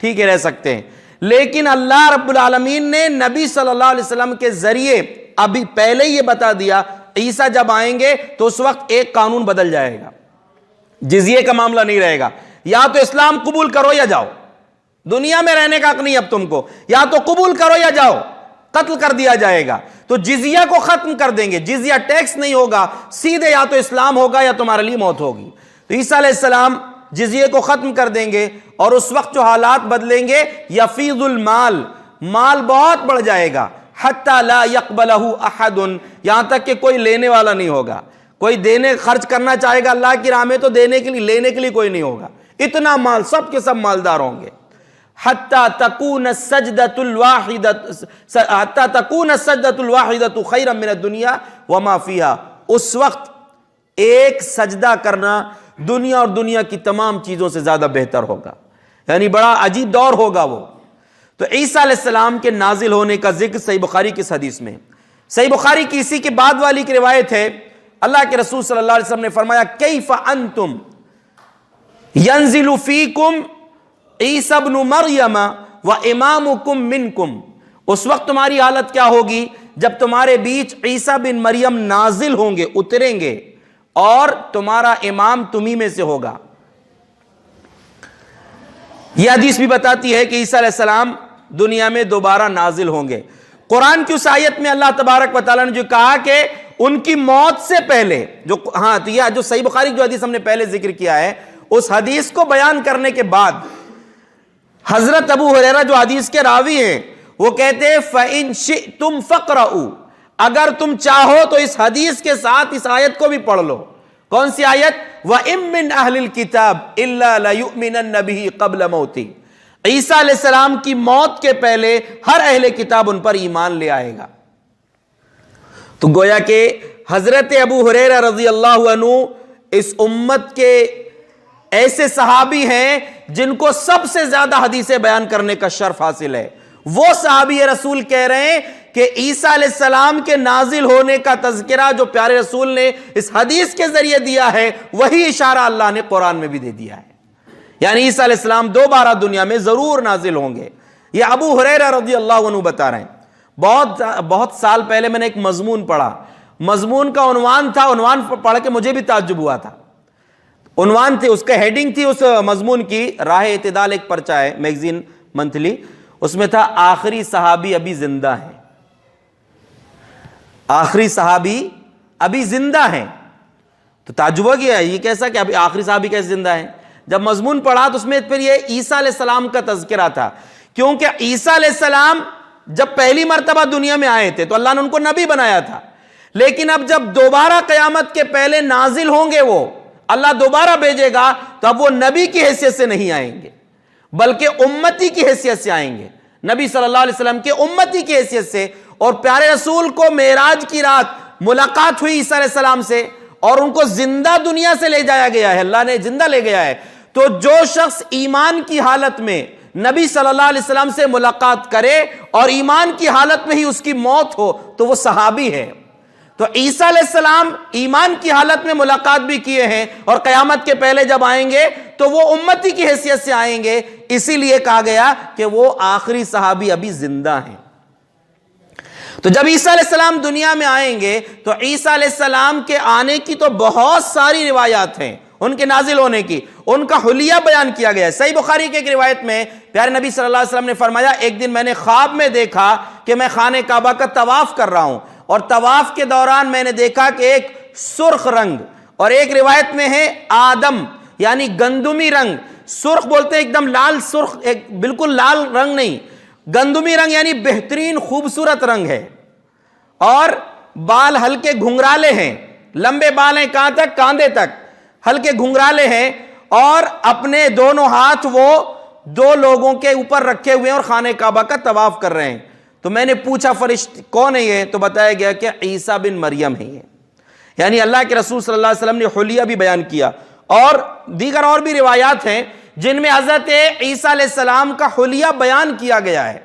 ٹھیک ہے رہ سکتے ہیں۔ لیکن اللہ رب العالمین نے نبی صلی اللہ علیہ وسلم کے ذریعے ابھی پہلے یہ بتا دیا عیسیٰ جب آئیں گے تو اس وقت ایک قانون بدل جائے گا، جزیے کا معاملہ نہیں رہے گا، یا تو اسلام قبول کرو یا جاؤ، دنیا میں رہنے کا حق نہیں اب تم کو، یا تو قبول کرو یا جاؤ، قتل کر دیا جائے گا۔ تو جزیہ کو ختم کر دیں گے، جزیہ ٹیکس نہیں ہوگا، سیدھے یا تو اسلام ہوگا یا تمہارے لیے موت ہوگی۔ تو عیسیٰ علیہ السلام جزیے کو ختم کر دیں گے، اور اس وقت جو حالات بدلیں گے، یفیض المال، مال بہت بڑھ جائے گا، حتی لا یقبلہ احد، یہاں تک کہ کوئی لینے والا نہیں ہوگا. کوئی دینے خرچ کرنا چاہے گا اللہ کی راہ میں تو دینے کے لیے، لینے کے لیے کوئی نہیں ہوگا. اتنا مال، سب کے سب مالدار ہوں گے. حتی تکون السجدۃ الواحدۃ خیرا من الدنیا وما فیہا، اس وقت ایک سجدہ کرنا دنیا اور دنیا کی تمام چیزوں سے زیادہ بہتر ہوگا. یعنی بڑا عجیب دور ہوگا وہ. تو عیسیٰ علیہ السلام کے نازل ہونے کا ذکر صحیح بخاری کی اس حدیث میں. صحیح بخاری کی اسی کے بعد والی کی روایت ہے، اللہ کے رسول صلی اللہ علیہ وسلم نے فرمایا کیف انتم ینزل فیکم عیسی ابن مریم و امامکم منکم، اس وقت تمہاری حالت کیا ہوگی جب تمہارے بیچ عیسیٰ بن مریم نازل ہوں گے، اتریں گے، اور تمہارا امام تمہیں میں سے ہوگا. یہ حدیث بھی بتاتی ہے کہ عیسیٰ علیہ السلام دنیا میں دوبارہ نازل ہوں گے. قرآن کی اس آیت میں اللہ تبارک و تعالیٰ نے جو کہا کہ ان کی موت سے پہلے جو، ہاں تو یہ جو صحیح بخاری جو حدیث ہم نے پہلے ذکر کیا ہے، اس حدیث کو بیان کرنے کے بعد حضرت ابو ہریرہ جو حدیث کے راوی ہیں وہ کہتے ہیں فَإِن شِئْتُمْ فَقْرَؤُوا، اگر تم چاہو تو اس حدیث کے ساتھ اس آیت کو بھی پڑھ لو. کون سی آیت؟ وَإِن مِّنْ أَهْلِ الْكِتَابِ إِلَّا لَيُؤْمِنَنَّ بِهِ قَبْلَ مَوْتِهِ، عیسیٰ علیہ السلام کی موت کے پہلے ہر اہل کتاب ان پر ایمان لے آئے گا. تو گویا کہ حضرت ابو ہریرہ رضی اللہ عنہ اس امت کے ایسے صحابی ہیں جن کو سب سے زیادہ حدیثیں بیان کرنے کا شرف حاصل ہے. وہ صحابی رسول کہہ رہے ہیں کہ عیسیٰ علیہ السلام کے نازل ہونے کا تذکرہ جو پیارے رسول نے اس حدیث کے ذریعے دیا ہے، وہی اشارہ اللہ نے قرآن میں بھی دے دیا ہے. یعنی عیسیٰ علیہ السلام دوبارہ دنیا میں ضرور نازل ہوں گے. یہ ابو ہریرہ رضی اللہ عنہ بتا رہے ہیں. بہت سال پہلے میں نے ایک مضمون پڑھا، مضمون کا عنوان تھا، عنوان پڑھ کے مجھے بھی تعجب ہوا تھا. عنوان تھی، اس کا ہیڈنگ تھی اس مضمون کی، راہ اعتدال ایک پرچہ ہے میگزین منتھلی، اس میں تھا آخری صحابی ابھی زندہ ہیں. آخری صحابی ابھی زندہ ہیں. تو تعجب ہو گیا یہ کیسا کہ ابھی آخری صحابی کیسے زندہ ہیں. جب مضمون پڑھا تو اس میں پھر یہ عیسیٰ علیہ السلام کا تذکرہ تھا، کیونکہ عیسیٰ علیہ السلام جب پہلی مرتبہ دنیا میں آئے تھے تو اللہ نے ان کو نبی بنایا تھا، لیکن اب جب دوبارہ قیامت کے پہلے نازل ہوں گے، وہ اللہ دوبارہ بھیجے گا، تو اب وہ نبی کی حیثیت سے نہیں آئیں گے بلکہ امتی کی حیثیت سے آئیں گے. نبی صلی اللہ علیہ وسلم کے امتی کی حیثیت سے. اور پیارے رسول کو معراج کی رات ملاقات ہوئی عیسیٰ علیہ السلام سے، اور ان کو زندہ دنیا سے لے جایا گیا ہے، اللہ نے زندہ لے گیا ہے. تو جو شخص ایمان کی حالت میں نبی صلی اللہ علیہ وسلم سے ملاقات کرے اور ایمان کی حالت میں ہی اس کی موت ہو تو وہ صحابی ہے. تو عیسیٰ علیہ السلام ایمان کی حالت میں ملاقات بھی کیے ہیں، اور قیامت کے پہلے جب آئیں گے تو وہ امتی کی حیثیت سے آئیں گے. اسی لیے کہا گیا کہ وہ آخری صحابی ابھی زندہ ہیں. تو جب عیسیٰ علیہ السلام دنیا میں آئیں گے تو عیسیٰ علیہ السلام کے آنے کی تو بہت ساری روایات ہیں، ان کے نازل ہونے کی، ان کا حلیہ بیان کیا گیا ہے. صحیح بخاری کی ایک روایت میں پیارے نبی صلی اللہ علیہ وسلم نے فرمایا ایک دن میں نے خواب میں دیکھا کہ میں خانہ کعبہ کا طواف کر رہا ہوں، اور طواف کے دوران میں نے دیکھا کہ ایک سرخ رنگ، اور ایک روایت میں ہے آدم یعنی گندمی رنگ. سرخ بولتے ہیں ایک دم لال سرخ، ایک بالکل لال رنگ نہیں، گندمی رنگ یعنی بہترین خوبصورت رنگ ہے. اور بال ہلکے گھنگرالے ہیں، لمبے بال ہیں کہاں تک؟ کاندھے تک، ہلکے گھنگرالے ہیں. اور اپنے دونوں ہاتھ وہ دو لوگوں کے اوپر رکھے ہوئے ہیں اور خانہ کعبہ کا طواف کر رہے ہیں. تو میں نے پوچھا فرشتے کون ہے یہ؟ تو بتایا گیا کہ عیسیٰ بن مریم ہے یہ. یعنی اللہ کے رسول صلی اللہ علیہ وسلم نے حلیہ بھی بیان کیا. اور دیگر اور بھی روایات ہیں جن میں حضرت عیسیٰ علیہ السلام کا حلیہ بیان کیا گیا ہے.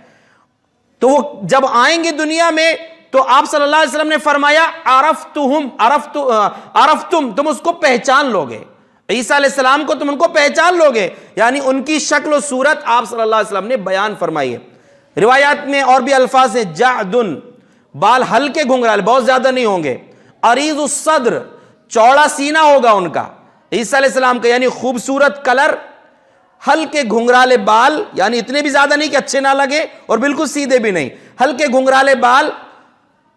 تو وہ جب آئیں گے دنیا میں تو آپ صلی اللہ علیہ وسلم نے فرمایا عرفتم، تم اس کو پہچان لوگے، عیسیٰ علیہ السلام کو تم ان کو پہچان لوگے. یعنی ان کی شکل و صورت آپ صلی اللہ علیہ وسلم نے بیان فرمائی ہے. روایات میں اور بھی الفاظ ہیں، جعدن، بال ہلکے گھنگرالے، بہت زیادہ نہیں ہوں گے. عریض الصدر، چوڑا سینہ ہوگا ان کا عیسیٰ علیہ السلام کا، یعنی خوبصورت کلر، ہلکے گھنگرالے بال، یعنی اتنے بھی زیادہ نہیں کہ اچھے نہ لگے اور بالکل سیدھے بھی نہیں، ہلکے گھنگرالے بال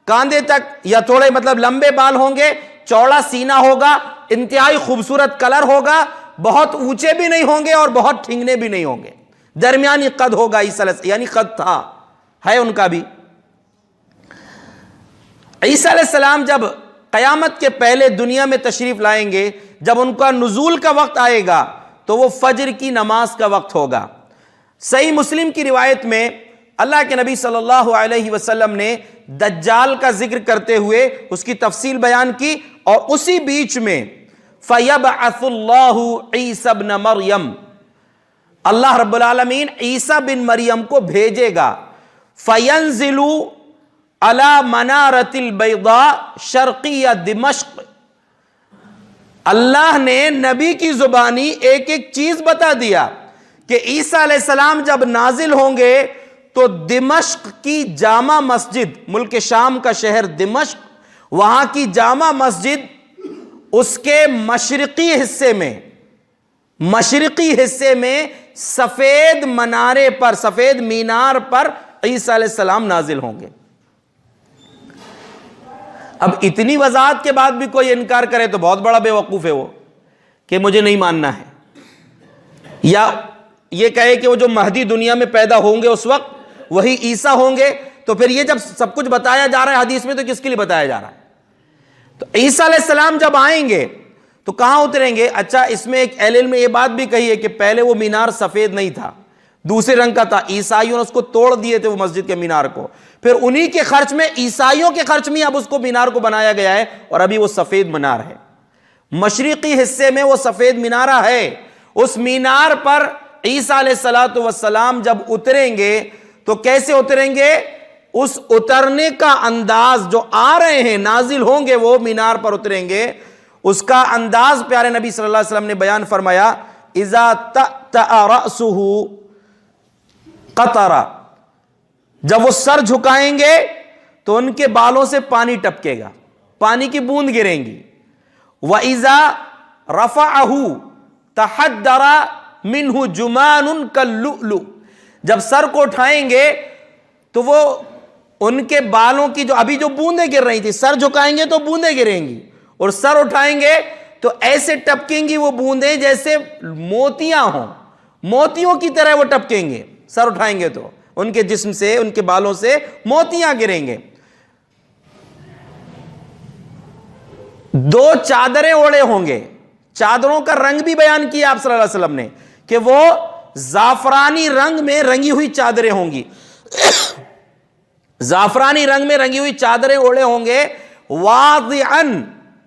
کاندھے تک یا تھوڑے مطلب لمبے بال ہوں گے، چوڑا سینہ ہوگا، انتہائی خوبصورت کلر ہوگا، بہت اونچے بھی نہیں ہوں گے اور بہت ٹھنگنے بھی نہیں ہوں گے، درمیانی قد ہوگا عیسیٰ علیہ السلام، یعنی قد تھا، ہے ان کا بھی. عیسیٰ علیہ السلام جب قیامت کے پہلے دنیا میں تشریف لائیں گے، جب ان کا نزول کا وقت آئے گا تو وہ فجر کی نماز کا وقت ہوگا۔ صحیح مسلم کی روایت میں اللہ کے نبی صلی اللہ علیہ وسلم نے دجال کا ذکر کرتے ہوئے اس کی تفصیل بیان کی، اور اسی بیچ میں فَيَبْعَثُ اللَّهُ عِيسَى ابْنَ مَرْيَمَ، اللہ رب العالمین عیسیٰ بن مریم کو بھیجے گا، فَيَنزِلُ عَلَى مَنَارَةِ الْبَيْضَاءِ شرقیہ دمشق۔ اللہ نے نبی کی زبانی ایک ایک چیز بتا دیا کہ عیسیٰ علیہ السلام جب نازل ہوں گے تو دمشق کی جامع مسجد، ملک شام کا شہر دمشق، وہاں کی جامع مسجد، اس کے مشرقی حصے میں سفید منارے پر، سفید مینار پر عیسیٰ علیہ السلام نازل ہوں گے۔ اب اتنی وضاحت کے بعد بھی کوئی انکار کرے تو بہت بڑا بے وقوف ہے وہ، کہ مجھے نہیں ماننا ہے، یا یہ کہے کہ وہ جو مہدی دنیا میں پیدا ہوں گے اس وقت وہی عیسیٰ ہوں گے، تو پھر یہ جب سب کچھ بتایا جا رہا ہے حدیث میں تو کس کے لیے بتایا جا رہا ہے؟ تو عیسیٰ علیہ السلام جب آئیں گے تو کہاں اتریں گے؟ اچھا، اس میں ایک اہل علم نے یہ بات بھی کہی ہے کہ پہلے وہ مینار سفید نہیں تھا، دوسرے رنگ کا تھا، عیسائیوں نے اس کو توڑ دیے تھے وہ مسجد کے مینار کو، پھر انہی کے خرچ میں، عیسائیوں کے خرچ میں اب اس کو مینار کو بنایا گیا ہے، اور ابھی وہ سفید مینار ہے۔ مشرقی حصے میں وہ سفید مینارہ ہے، اس مینار پر عیسیٰ علیہ السلام جب اتریں گے تو کیسے اتریں گے؟ اس اترنے کا انداز، جو آ رہے ہیں نازل ہوں گے وہ مینار پر اتریں گے، اس کا انداز پیارے نبی صلی اللہ علیہ وسلم نے بیان فرمایا، اذا تأتأ رأسه قطرہ، جب وہ سر جھکائیں گے تو ان کے بالوں سے پانی ٹپکے گا، پانی کی بوند گریں گی۔ وَإِذَا رَفَعَهُ تَحَدَّرَ مِنْهُ جُمَانٌ كَاللُّؤْلُؤِ، جب سر کو اٹھائیں گے تو وہ ان کے بالوں کی جو ابھی جو بوندیں گر رہی تھی، سر جھکائیں گے تو بوندیں گریں گی، اور سر اٹھائیں گے تو ایسے ٹپکیں گی وہ بوندیں جیسے موتیاں ہوں، موتیوں کی طرح وہ ٹپکیں گے، سر اٹھائیں گے تو ان کے جسم سے، ان کے بالوں سے موتیاں گریں گے۔ دو چادریں اوڑے ہوں گے، چادروں کا رنگ بھی بیان کیا آپ صلی اللہ علیہ وسلم نے کہ وہ زعفرانی رنگ میں رنگی ہوئی چادریں ہوں گی، زعفرانی رنگ میں رنگی ہوئی چادریں اوڑے ہوں گے، واضعا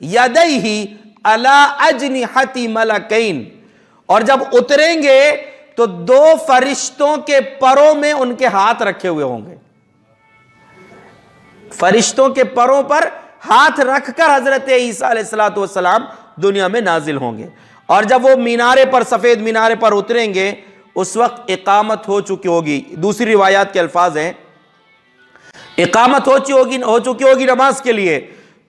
یدیہ علی اجنحۃ ملکین، اور جب اتریں گے تو دو فرشتوں کے پروں میں ان کے ہاتھ رکھے ہوئے ہوں گے، فرشتوں کے پروں پر ہاتھ رکھ کر حضرت عیسیٰ علیہ السلام دنیا میں نازل ہوں گے، اور جب وہ مینارے پر، سفید مینارے پر اتریں گے اس وقت اقامت ہو چکی ہوگی۔ دوسری روایات کے الفاظ ہیں، اقامت ہو چکی ہوگی نماز کے لیے،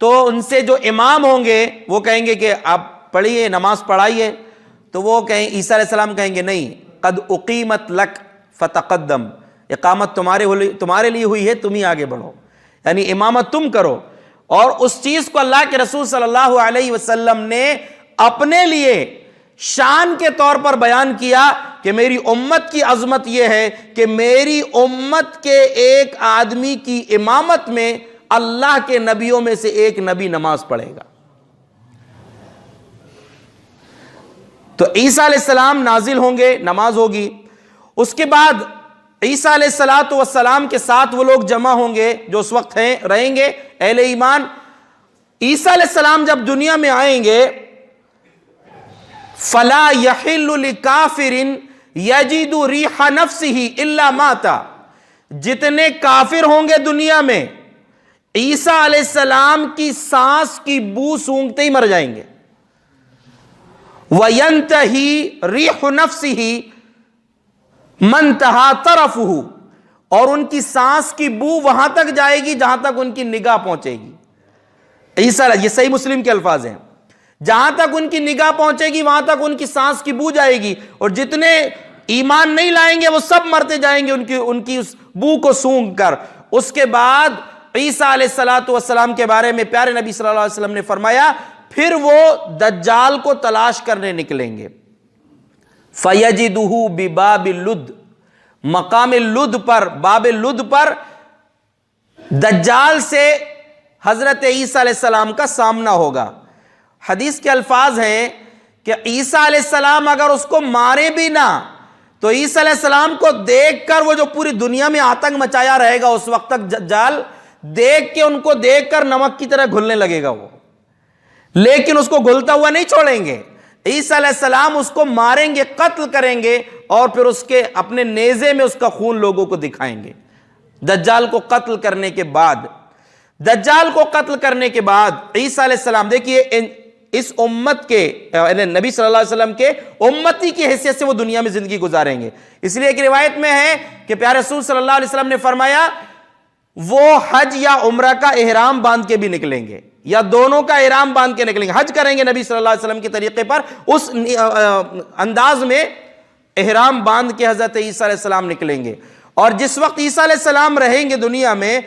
تو ان سے جو امام ہوں گے وہ کہیں گے کہ آپ پڑھیے، نماز پڑھائیے، تو وہ کہیں، عیسیٰ علیہ السلام کہیں گے نہیں، قد اقیمت لک فتقدم، اقامت تمہارے لیے ہوئی ہے، تم ہی آگے بڑھو، یعنی امامت تم کرو۔ اور اس چیز کو اللہ کے رسول صلی اللہ علیہ وسلم نے اپنے لیے شان کے طور پر بیان کیا کہ میری امت کی عظمت یہ ہے کہ میری امت کے ایک آدمی کی امامت میں اللہ کے نبیوں میں سے ایک نبی نماز پڑھے گا۔ تو عیسیٰ علیہ السلام نازل ہوں گے، نماز ہوگی، اس کے بعد عیسیٰ علیہ السلام کے ساتھ وہ لوگ جمع ہوں گے جو اس وقت رہیں گے اہل ایمان۔ عیسیٰ علیہ السلام جب دنیا میں آئیں گے، فَلَا يَحِلُّ لِكَافِرٍ يَجِدُ رِيحَ نَفْسِهِ إِلَّا مَاتَ، جتنے کافر ہوں گے دنیا میں عیسیٰ علیہ السلام کی سانس کی بو سونگتے ہی مر جائیں گے۔ وَيَنْتَهِي رِيحُ نَفْسِهِ مَنْتَهَا طَرَفُهُ، اور ان کی سانس کی بو وہاں تک جائے گی جہاں تک ان کی نگاہ پہنچے گی۔ عیسیٰ، یہ صحیح مسلم کے الفاظ ہیں، جہاں تک ان کی نگاہ پہنچے گی وہاں تک ان کی سانس کی بو جائے گی، اور جتنے ایمان نہیں لائیں گے وہ سب مرتے جائیں گے ان کی اس بو کو سونگ کر۔ اس کے بعد عیسیٰ علیہ السلام کے بارے میں پیارے نبی صلی اللہ علیہ وسلم نے فرمایا پھر وہ دجال کو تلاش کرنے نکلیں گے۔ فَيَجِدُهُ بِبَابِ اللُّدْ، مقام لد پر، باب لد پر دجال سے حضرت عیسیٰ علیہ السلام کا سامنا ہوگا۔ حدیث کے الفاظ ہیں کہ عیسیٰ علیہ السلام اگر اس کو مارے بھی نہ تو عیسیٰ علیہ السلام کو دیکھ کر وہ جو پوری دنیا میں آتنک مچایا رہے گا اس وقت تک دجال، دیکھ کے ان کو دیکھ کر نمک کی طرح گھلنے لگے گا وہ، لیکن اس کو گھلتا ہوا نہیں چھوڑیں گے۔ عیسیٰ علیہ السلام اس کو ماریں گے، قتل کریں گے، اور پھر اس کے اپنے نیزے میں اس کا خون لوگوں کو دکھائیں گے۔ دجال کو قتل کرنے کے بعد عیسیٰ علیہ السلام، دیکھیے اس امت کے نبی صلی اللہ علیہ وسلم کے امتی کی حیثیت سے وہ دنیا میں زندگی گزاریں گے۔ اس لیے ایک روایت میں ہے کہ پیارے رسول صلی اللہ علیہ وسلم نے فرمایا وہ حج یا عمرہ کا احرام باندھ کے بھی نکلیں گے، یا دونوں کا احرام باندھ کے نکلیں گے۔ حج کریں گے نبی صلی اللہ علیہ وسلم کے طریقے پر، اس انداز میں احرام باندھ کے حضرت عیسیٰ علیہ السلام نکلیں گے۔ اور جس وقت عیسیٰ علیہ السلام رہیں گے دنیا میں،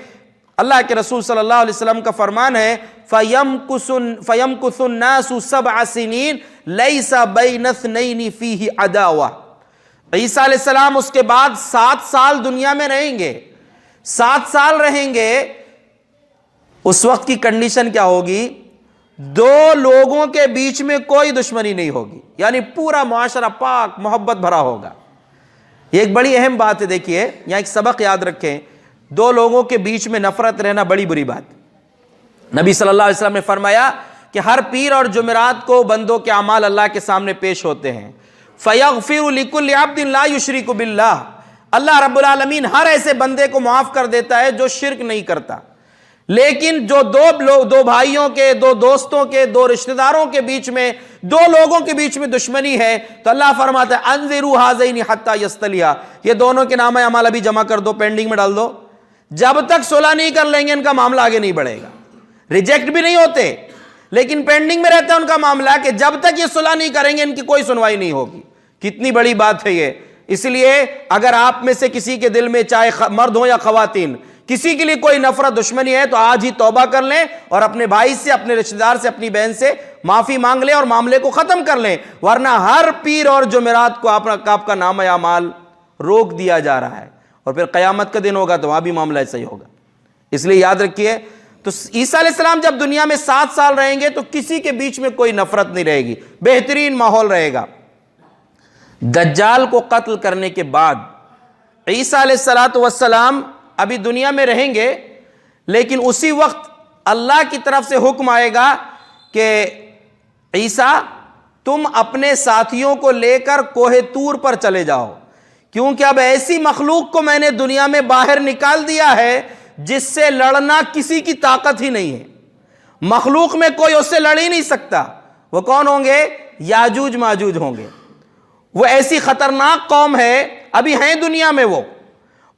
اللہ کے رسول صلی اللہ علیہ وسلم کا فرمان ہے فَيَمْكُثُ النَّاسُ 7 سِنِينَ لَيْسَ بَيْنَ اثْنَيْنِ فِيهِ عَدَاوَةٌ۔ عیسیٰ علیہ السلام اس کے بعد 7 سال دنیا میں رہیں گے، 7 سال رہیں گے۔ اس وقت کی کنڈیشن کیا ہوگی؟ 2 لوگوں کے بیچ میں کوئی دشمنی نہیں ہوگی، یعنی پورا معاشرہ پاک محبت بھرا ہوگا۔ یہ ایک بڑی اہم بات ہے، دیکھیے یہاں ایک سبق یاد رکھیں، 2 لوگوں کے بیچ میں نفرت رہنا بڑی بری بات۔ نبی صلی اللہ علیہ وسلم نے فرمایا کہ ہر پیر اور جمعرات کو بندوں کے اعمال اللہ کے سامنے پیش ہوتے ہیں، فَيَغْفِرُ لِكُلِّ عَبْدٍ لَا يُشْرِكُ بِاللَّهِ، اللہ رب العالمین ہر ایسے بندے کو معاف کر دیتا ہے جو شرک نہیں کرتا۔ لیکن جو 2 بھائیوں کے، 2 دوستوں کے، 2 رشتہ داروں کے بیچ میں، 2 لوگوں کے بیچ میں دشمنی ہے تو اللہ فرماتا ہے انذروا هذین حتی یستلیا، یہ دونوں کے نامہ اعمال ابھی جمع کر دو، پینڈنگ میں ڈال دو، جب تک صلح نہیں کر لیں گے ان کا معاملہ آگے نہیں بڑھے گا۔ ریجیکٹ بھی نہیں ہوتے لیکن پینڈنگ میں رہتا ہے ان کا معاملہ کہ جب تک یہ صلح نہیں کریں گے ان کی کوئی سنوائی نہیں ہوگی۔ کتنی بڑی بات ہے یہ۔ اس لیے اگر آپ میں سے کسی کے دل میں چاہے مرد ہو یا خواتین کسی کے لیے کوئی نفرت دشمنی ہے تو آج ہی توبہ کر لیں اور اپنے بھائی سے، اپنے رشتہ دار سے، اپنی بہن سے معافی مانگ لیں اور معاملے کو ختم کر لیں، ورنہ ہر پیر اور جمعرات کو آپ کا نامہ اعمال روک دیا جا رہا ہے، اور پھر قیامت کا دن ہوگا تو وہاں بھی معاملہ ایسا ہی ہوگا۔ اس لیے یاد رکھیے، تو عیسیٰ علیہ السلام جب دنیا میں 7 سال رہیں گے تو کسی کے بیچ میں کوئی نفرت نہیں رہے گی، بہترین ماحول رہے گا۔ دجال کو قتل کرنے کے بعد عیسیٰ علیہ السلام ابھی دنیا میں رہیں گے، لیکن اسی وقت اللہ کی طرف سے حکم آئے گا کہ عیسیٰ تم اپنے ساتھیوں کو لے کر کوہ طور پر چلے جاؤ، کیونکہ اب ایسی مخلوق کو میں نے دنیا میں باہر نکال دیا ہے جس سے لڑنا کسی کی طاقت ہی نہیں ہے، مخلوق میں کوئی اس سے لڑ ہی نہیں سکتا۔ وہ کون ہوں گے؟ یاجوج ماجوج ہوں گے۔ وہ ایسی خطرناک قوم ہے، ابھی ہیں دنیا میں وہ،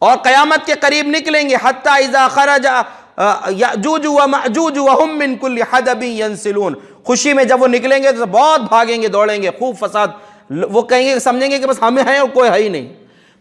اور قیامت کے قریب نکلیں گے۔ حتی اذا خرج یاجوج وماجوج وهم من كل حدب ينسلون، خوشی میں جب وہ نکلیں گے تو بہت بھاگیں گے، دوڑیں گے، خوب فساد، وہ کہیں گے، سمجھیں گے کہ بس ہمیں ہیں اور کوئی ہے ہی نہیں۔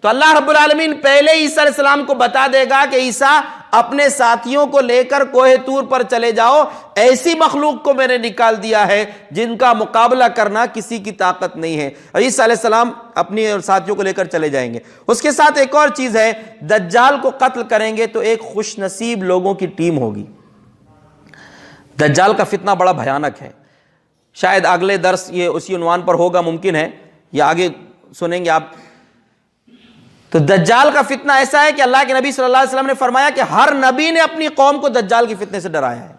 تو اللہ رب العالمین پہلے عیسیٰ علیہ السلام کو بتا دے گا کہ عیسیٰ اپنے ساتھیوں کو لے کر کوہ طور پر چلے جاؤ، ایسی مخلوق کو میں نے نکال دیا ہے جن کا مقابلہ کرنا کسی کی طاقت نہیں ہے۔ عیسیٰ علیہ السلام اپنی ساتھیوں کو لے کر چلے جائیں گے۔ اس کے ساتھ ایک اور چیز ہے، دجال کو قتل کریں گے تو ایک خوش نصیب لوگوں کی ٹیم ہوگی۔ دجال کا فتنہ بڑا بھیانک ہے، شاید اگلے درس یہ اسی عنوان پر ہوگا، ممکن ہے یا آگے سنیں گے آپ۔ تو دجال کا فتنہ ایسا ہے کہ اللہ کے نبی صلی اللہ علیہ وسلم نے فرمایا کہ ہر نبی نے اپنی قوم کو دجال کے فتنے سے ڈرایا ہے،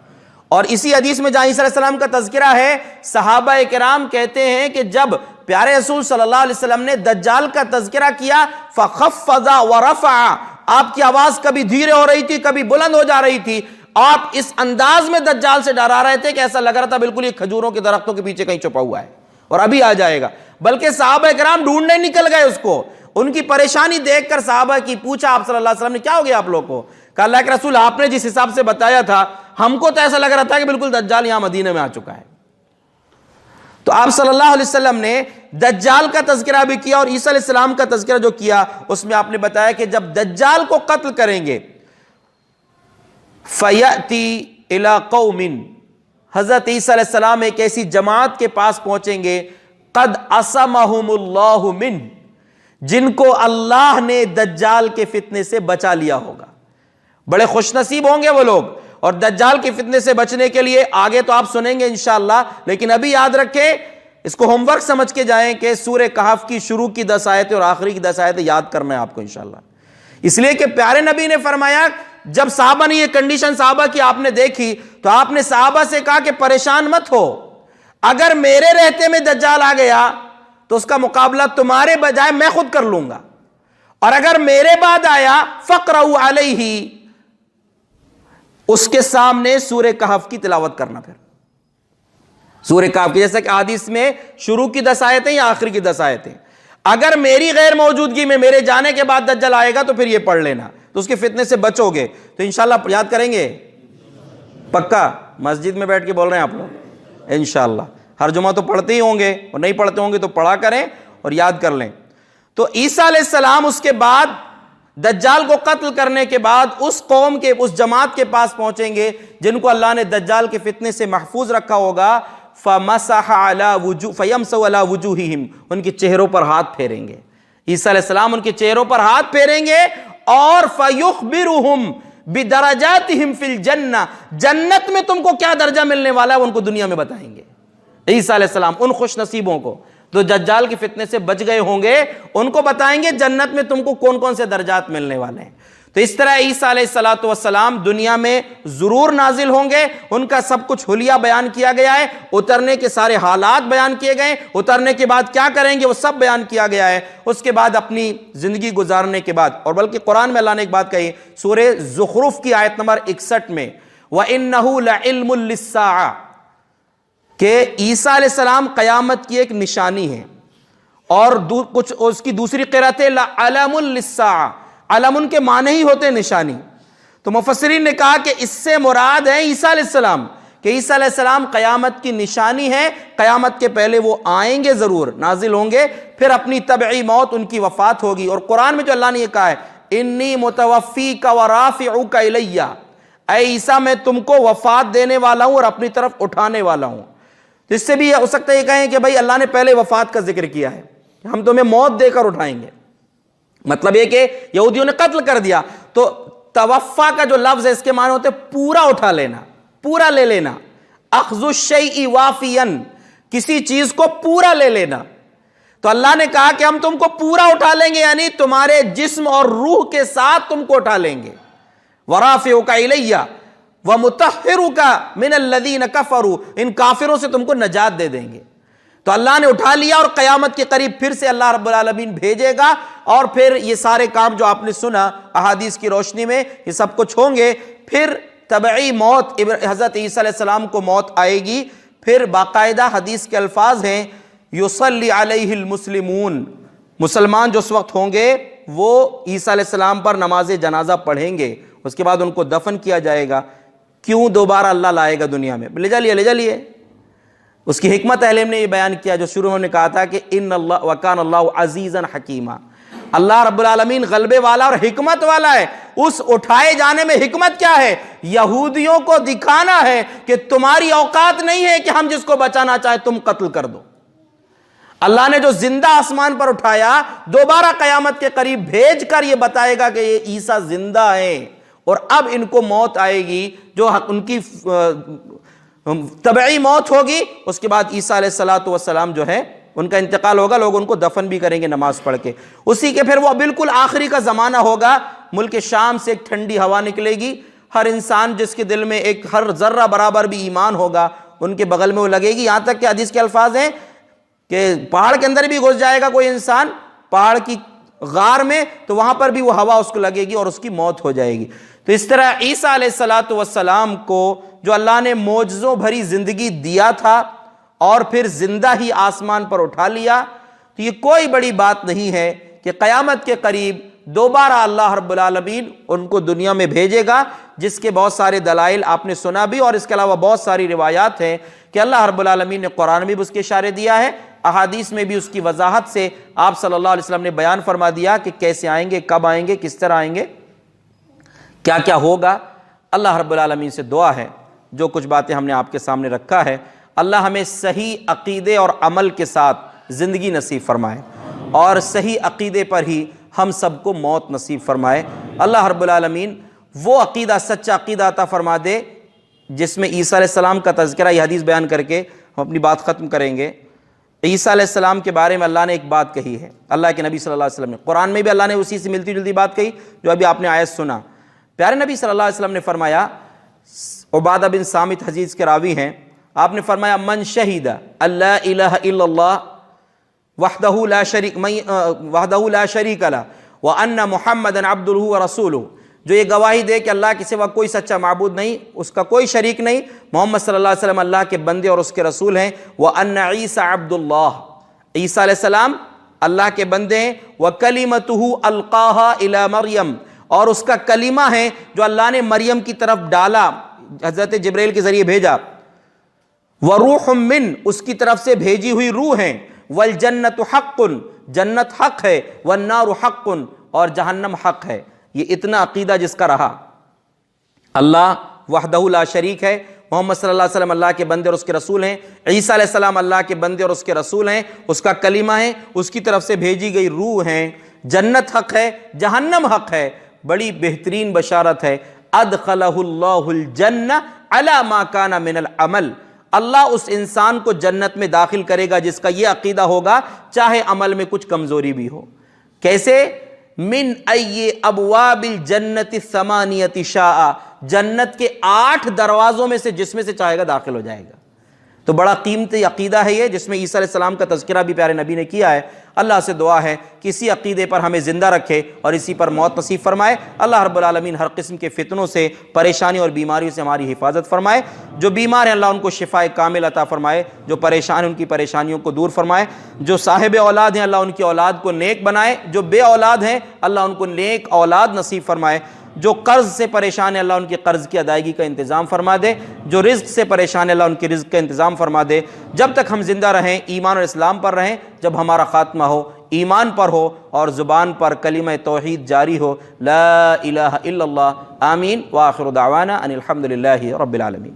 اور اسی حدیث میں جہاں عیسیٰ علیہ السلام کا تذکرہ ہے، صحابہ کرام کہتے ہیں کہ جب پیارے رسول صلی اللہ علیہ وسلم نے دجال کا تذکرہ کیا فخفض ورفع، آپ کی آواز کبھی دھیرے ہو رہی تھی، کبھی بلند ہو جا رہی تھی، آپ اس انداز میں دجال سے ڈرا رہے تھے کہ ایسا لگ رہا تھا بالکل یہ کھجوروں کے درختوں کے پیچھے کہیں چھپا ہوا ہے اور ابھی آ جائے گا۔ بلکہ صحابہ کرام ڈھونڈنے نکل گئے اس کو، ان کی پریشانی دیکھ کر صحابہ کی پوچھا آپ صلی اللہ علیہ وسلم نے کیا ہو گیا آپ لوگ کو؟ کہا اللہ کے رسول آپ نے جس حساب سے بتایا تھا ہم کو تو ایسا لگ رہا تھا کہ بالکل دجال یہاں مدینہ میں آ چکا ہے۔ تو آپ صلی اللہ علیہ وسلم نے دجال کا تذکرہ بھی کیا، اور عیسیٰ علیہ السلام کا تذکرہ جو کیا اس میں آپ نے بتایا کہ جب دجال کو قتل کریں گے فَيَأْتِي إِلَىٰ قَوْمٍ، حضرت عیسیٰ علیہ السلام ایک ایسی جماعت کے پاس پہنچیں گے قَدْ عَصَمَهُمُ اللَّهُ مِنْ، جن کو اللہ نے دجال کے فتنے سے بچا لیا ہوگا۔ بڑے خوش نصیب ہوں گے وہ لوگ، اور دجال کے فتنے سے بچنے کے لیے آگے تو آپ سنیں گے انشاءاللہ، لیکن ابھی یاد رکھیں، اس کو ہوم ورک سمجھ کے جائیں کہ سورہ کہف کی شروع کی 10 آیتیں اور آخری کی 10 آیتیں یاد کرنا ہے آپ کو انشاءاللہ، اس لیے کہ پیارے نبی نے فرمایا، جب صحابہ نے یہ کنڈیشن صحابہ کی آپ نے دیکھی تو آپ نے صحابہ سے کہا کہ پریشان مت ہو، اگر میرے رہتے میں دجال آ گیا تو اس کا مقابلہ تمہارے بجائے میں خود کر لوں گا، اور اگر میرے بعد آیا فقرؤ علیہ، اس کے سامنے سورہ کہف کی تلاوت کرنا، پھر سورہ کہف کی، جیسا کہ حدیث میں شروع کی 10 آیتیں یا آخری کی 10 آیتیں، اگر میری غیر موجودگی میں میرے جانے کے بعد دجال آئے گا تو پھر یہ پڑھ لینا، تو اس کے فتنے سے بچو گے، تو انشاءاللہ یاد کریں گے، پکا مسجد میں بیٹھ کے بول رہے ہیں آپ لوگ انشاءاللہ، ہر جمعہ تو پڑھتے ہی ہوں گے، اور نہیں پڑھتے ہوں گے تو پڑھا کریں اور یاد کر لیں۔ تو عیسیٰ علیہ السلام اس کے بعد دجال کو قتل کرنے کے بعد اس قوم کے، اس جماعت کے پاس پہنچیں گے جن کو اللہ نے دجال کے فتنے سے محفوظ رکھا ہوگا، فَمَسَحَ عَلَى وُجُوهِ فَيَمْسَحُ عَلَى وُجُوهِهِمْ، ان کے چہروں پر ہاتھ پھیریں گے، عیسیٰ علیہ السلام ان کے چہروں پر ہاتھ پھیریں گے، اور فَيُخْبِرُهُمْ بِدَرَجَاتِهِمْ فِي الْجَنَّةِ، جنت میں تم کو کیا درجہ ملنے والا ہے ان کو دنیا میں بتائیں گے۔ عیسیٰ علیہ السلام ان خوش نصیبوں کو تو دجال کے فتنے سے بچ گئے ہوں گے، ان کو بتائیں گے جنت میں تم کو کون کون سے درجات ملنے والے ہیں۔ تو اس طرح عیسیٰ علیہ السلام دنیا میں ضرور نازل ہوں گے، ان کا سب کچھ حلیہ بیان کیا گیا ہے، اترنے کے سارے حالات بیان کیے گئے، اترنے کے بعد کیا کریں گے وہ سب بیان کیا گیا ہے، اس کے بعد اپنی زندگی گزارنے کے بعد، اور بلکہ قرآن میں اللہ نے ایک بات کہی سورہ زخرف کی آیت نمبر 61 میں، وَإِنَّهُ لَعِلْمٌ لِلسَّاعَةِ، کہ عیسیٰ علیہ السلام قیامت کی ایک نشانی ہے، اور کچھ اس کی دوسری قرأت ہے لَعَلَمٌ لِلسَّاعَةِ، علم کے معنی ہی ہوتے ہیں نشانی۔ تو مفسرین نے کہا کہ اس سے مراد ہے عیسیٰ علیہ السلام، کہ عیسیٰ علیہ السلام قیامت کی نشانی ہے، قیامت کے پہلے وہ آئیں گے، ضرور نازل ہوں گے، پھر اپنی طبعی موت ان کی وفات ہوگی۔ اور قرآن میں جو اللہ نے یہ کہا ہے انی متوفیک ورافعک الیہ، اے عیسیٰ میں تم کو وفات دینے والا ہوں اور اپنی طرف اٹھانے والا ہوں۔ تو اس سے بھی ہو سکتا ہے یہ کہیں کہ بھائی اللہ نے پہلے وفات کا ذکر کیا ہے، ہم تمہیں موت دے کر اٹھائیں گے، مطلب یہ کہ یہودیوں نے قتل کر دیا، تو توفا کا جو لفظ ہے اس کے معنی ہوتے پورا اٹھا لینا، پورا لے لینا، اخذ الشیء وافیا، کسی چیز کو پورا لے لینا۔ تو اللہ نے کہا کہ ہم تم کو پورا اٹھا لیں گے، یعنی تمہارے جسم اور روح کے ساتھ تم کو اٹھا لیں گے، ورافعک الیہ ومطہرک من الذین کفروا، ان کافروں سے تم کو نجات دے دیں گے۔ تو اللہ نے اٹھا لیا، اور قیامت کے قریب پھر سے اللہ رب العالمین بھیجے گا، اور پھر یہ سارے کام جو آپ نے سنا احادیث کی روشنی میں یہ سب کچھ ہوں گے۔ پھر طبعی موت، حضرت عیسیٰ علیہ السلام کو موت آئے گی، پھر باقاعدہ حدیث کے الفاظ ہیں یصلی علیہ المسلمون، مسلمان جو اس وقت ہوں گے وہ عیسیٰ علیہ السلام پر نماز جنازہ پڑھیں گے، اس کے بعد ان کو دفن کیا جائے گا۔ کیوں دوبارہ اللہ لائے گا دنیا میں؟ لے جائیے، اس کی حکمت اہل علم نے یہ بیان کیا جو شروع میں نے کہا تھا کہ ان اللہ وکان اللہ عزیزا حکیما، اللہ رب العالمین غلبے والا اور حکمت والا ہے۔ اس اٹھائے جانے میں حکمت کیا ہے؟ یہودیوں کو دکھانا ہے کہ تمہاری اوقات نہیں ہے کہ ہم جس کو بچانا چاہے تم قتل کر دو۔ اللہ نے جو زندہ آسمان پر اٹھایا، دوبارہ قیامت کے قریب بھیج کر یہ بتائے گا کہ یہ عیسیٰ زندہ ہیں، اور اب ان کو موت آئے گی جو ان کی طبعی موت ہوگی، اس کے بعد عیسیٰ علیہ السلام جو ہے ان کا انتقال ہوگا، لوگ ان کو دفن بھی کریں گے نماز پڑھ کے۔ اسی کے پھر وہ بالکل آخری کا زمانہ ہوگا، ملک شام سے ایک ٹھنڈی ہوا نکلے گی، ہر انسان جس کے دل میں ایک ہر ذرہ برابر بھی ایمان ہوگا ان کے بغل میں وہ لگے گی، یہاں تک کہ حدیث کے الفاظ ہیں کہ پہاڑ کے اندر بھی گھس جائے گا کوئی انسان، پہاڑ کی غار میں، تو وہاں پر بھی وہ ہوا اس کو لگے گی اور اس کی موت ہو جائے گی۔ تو اس طرح عیسیٰ علیہ السلام کو جو اللہ نے معجزوں بھری زندگی دیا تھا اور پھر زندہ ہی آسمان پر اٹھا لیا، تو یہ کوئی بڑی بات نہیں ہے کہ قیامت کے قریب دوبارہ اللہ رب العالمین ان کو دنیا میں بھیجے گا، جس کے بہت سارے دلائل آپ نے سنا بھی، اور اس کے علاوہ بہت ساری روایات ہیں کہ اللہ رب العالمین نے قرآن میں بھی اس کے اشارے دیا ہے، احادیث میں بھی اس کی وضاحت سے آپ صلی اللہ علیہ وسلم نے بیان فرما دیا کہ کیسے آئیں گے، کب آئیں گے، کس طرح آئیں گے، کیا کیا ہوگا۔ اللہ رب العالمین سے دعا ہے جو کچھ باتیں ہم نے آپ کے سامنے رکھا ہے، اللہ ہمیں صحیح عقیدے اور عمل کے ساتھ زندگی نصیب فرمائے، اور صحیح عقیدے پر ہی ہم سب کو موت نصیب فرمائے۔ اللہ رب العالمین وہ عقیدہ سچا عقیدہ عطا فرما دے جس میں عیسیٰ علیہ السلام کا تذکرہ، یہ حدیث بیان کر کے ہم اپنی بات ختم کریں گے۔ عیسیٰ علیہ السلام کے بارے میں اللہ نے ایک بات کہی ہے، اللہ کے نبی صلی اللہ علیہ وسلم نے، قرآن میں بھی اللہ نے اسی سے ملتی جلتی بات کہی جو ابھی آپ نے آیت سنا۔ پیارے نبی صلی اللہ علیہ وسلم نے فرمایا، عبادہ بن صامت حدیث کے راوی ہیں، آپ نے فرمایا من شہید اللہ الہ الا اللہ وحدہ لا شریک لہ وان محمدا عبدہ ورسولہ، جو یہ گواہی دے کہ اللہ کے سوا کوئی سچا معبود نہیں، اس کا کوئی شریک نہیں، محمد صلی اللہ علیہ وسلم اللہ کے بندے اور اس کے رسول ہیں، وان عیسیٰ عبد اللہ، عیسیٰ علیہ السلام اللہ کے بندے ہیں، وکلمتہ القاہا الی مریم، اور اس کا کلمہ ہے جو اللہ نے مریم کی طرف ڈالا، حضرت جبرائیل کے ذریعے بھیجا، وروح من، اس کی طرف سے بھیجی ہوئی روح ہیں، والجنت حق، جنت حق ہے، والنار حق، اور جہنم حق ہے۔ یہ اتنا عقیدہ جس کا رہا، اللہ وحدہ لا شریک ہے، محمد صلی اللہ علیہ وسلم اللہ کے بندے اور اس کے رسول ہیں، عیسیٰ علیہ السلام اللہ کے بندے اور اس کے رسول ہیں، اس کا کلمہ ہے، اس کی طرف سے بھیجی گئی روح ہیں، جنت حق ہے، جہنم حق ہے۔ بڑی بہترین بشارت ہے، ادخلہ اللہ الجنہ علی ما کان من العمل، اللہ اس انسان کو جنت میں داخل کرے گا جس کا یہ عقیدہ ہوگا، چاہے عمل میں کچھ کمزوری بھی ہو۔ کیسے؟ من ای ابواب الجنت الثمانیۃ شاء، جنت کے 8 دروازوں میں سے جس میں سے چاہے گا داخل ہو جائے گا۔ تو بڑا قیمتی عقیدہ ہے یہ، جس میں عیسیٰ علیہ السلام کا تذکرہ بھی پیارے نبی نے کیا ہے۔ اللہ سے دعا ہے کہ اسی عقیدے پر ہمیں زندہ رکھے اور اسی پر موت نصیب فرمائے۔ اللہ رب العالمین ہر قسم کے فتنوں سے، پریشانی اور بیماریوں سے ہماری حفاظت فرمائے۔ جو بیمار ہیں اللہ ان کو شفائے کامل عطا فرمائے، جو پریشان ہیں ان کی پریشانیوں کو دور فرمائے، جو صاحب اولاد ہیں اللہ ان کی اولاد کو نیک بنائے، جو بے اولاد ہیں اللہ ان کو نیک اولاد نصیب فرمائے، جو قرض سے پریشان ہے اللہ ان کی قرض کی ادائیگی کا انتظام فرما دے، جو رزق سے پریشان ہے اللہ ان کی رزق کا انتظام فرما دے۔ جب تک ہم زندہ رہیں ایمان اور اسلام پر رہیں، جب ہمارا خاتمہ ہو ایمان پر ہو اور زبان پر کلمہ توحید جاری ہو، لا الہ الا اللہ۔ آمین، وآخر دعوانا ان الحمد للہ رب العالمین۔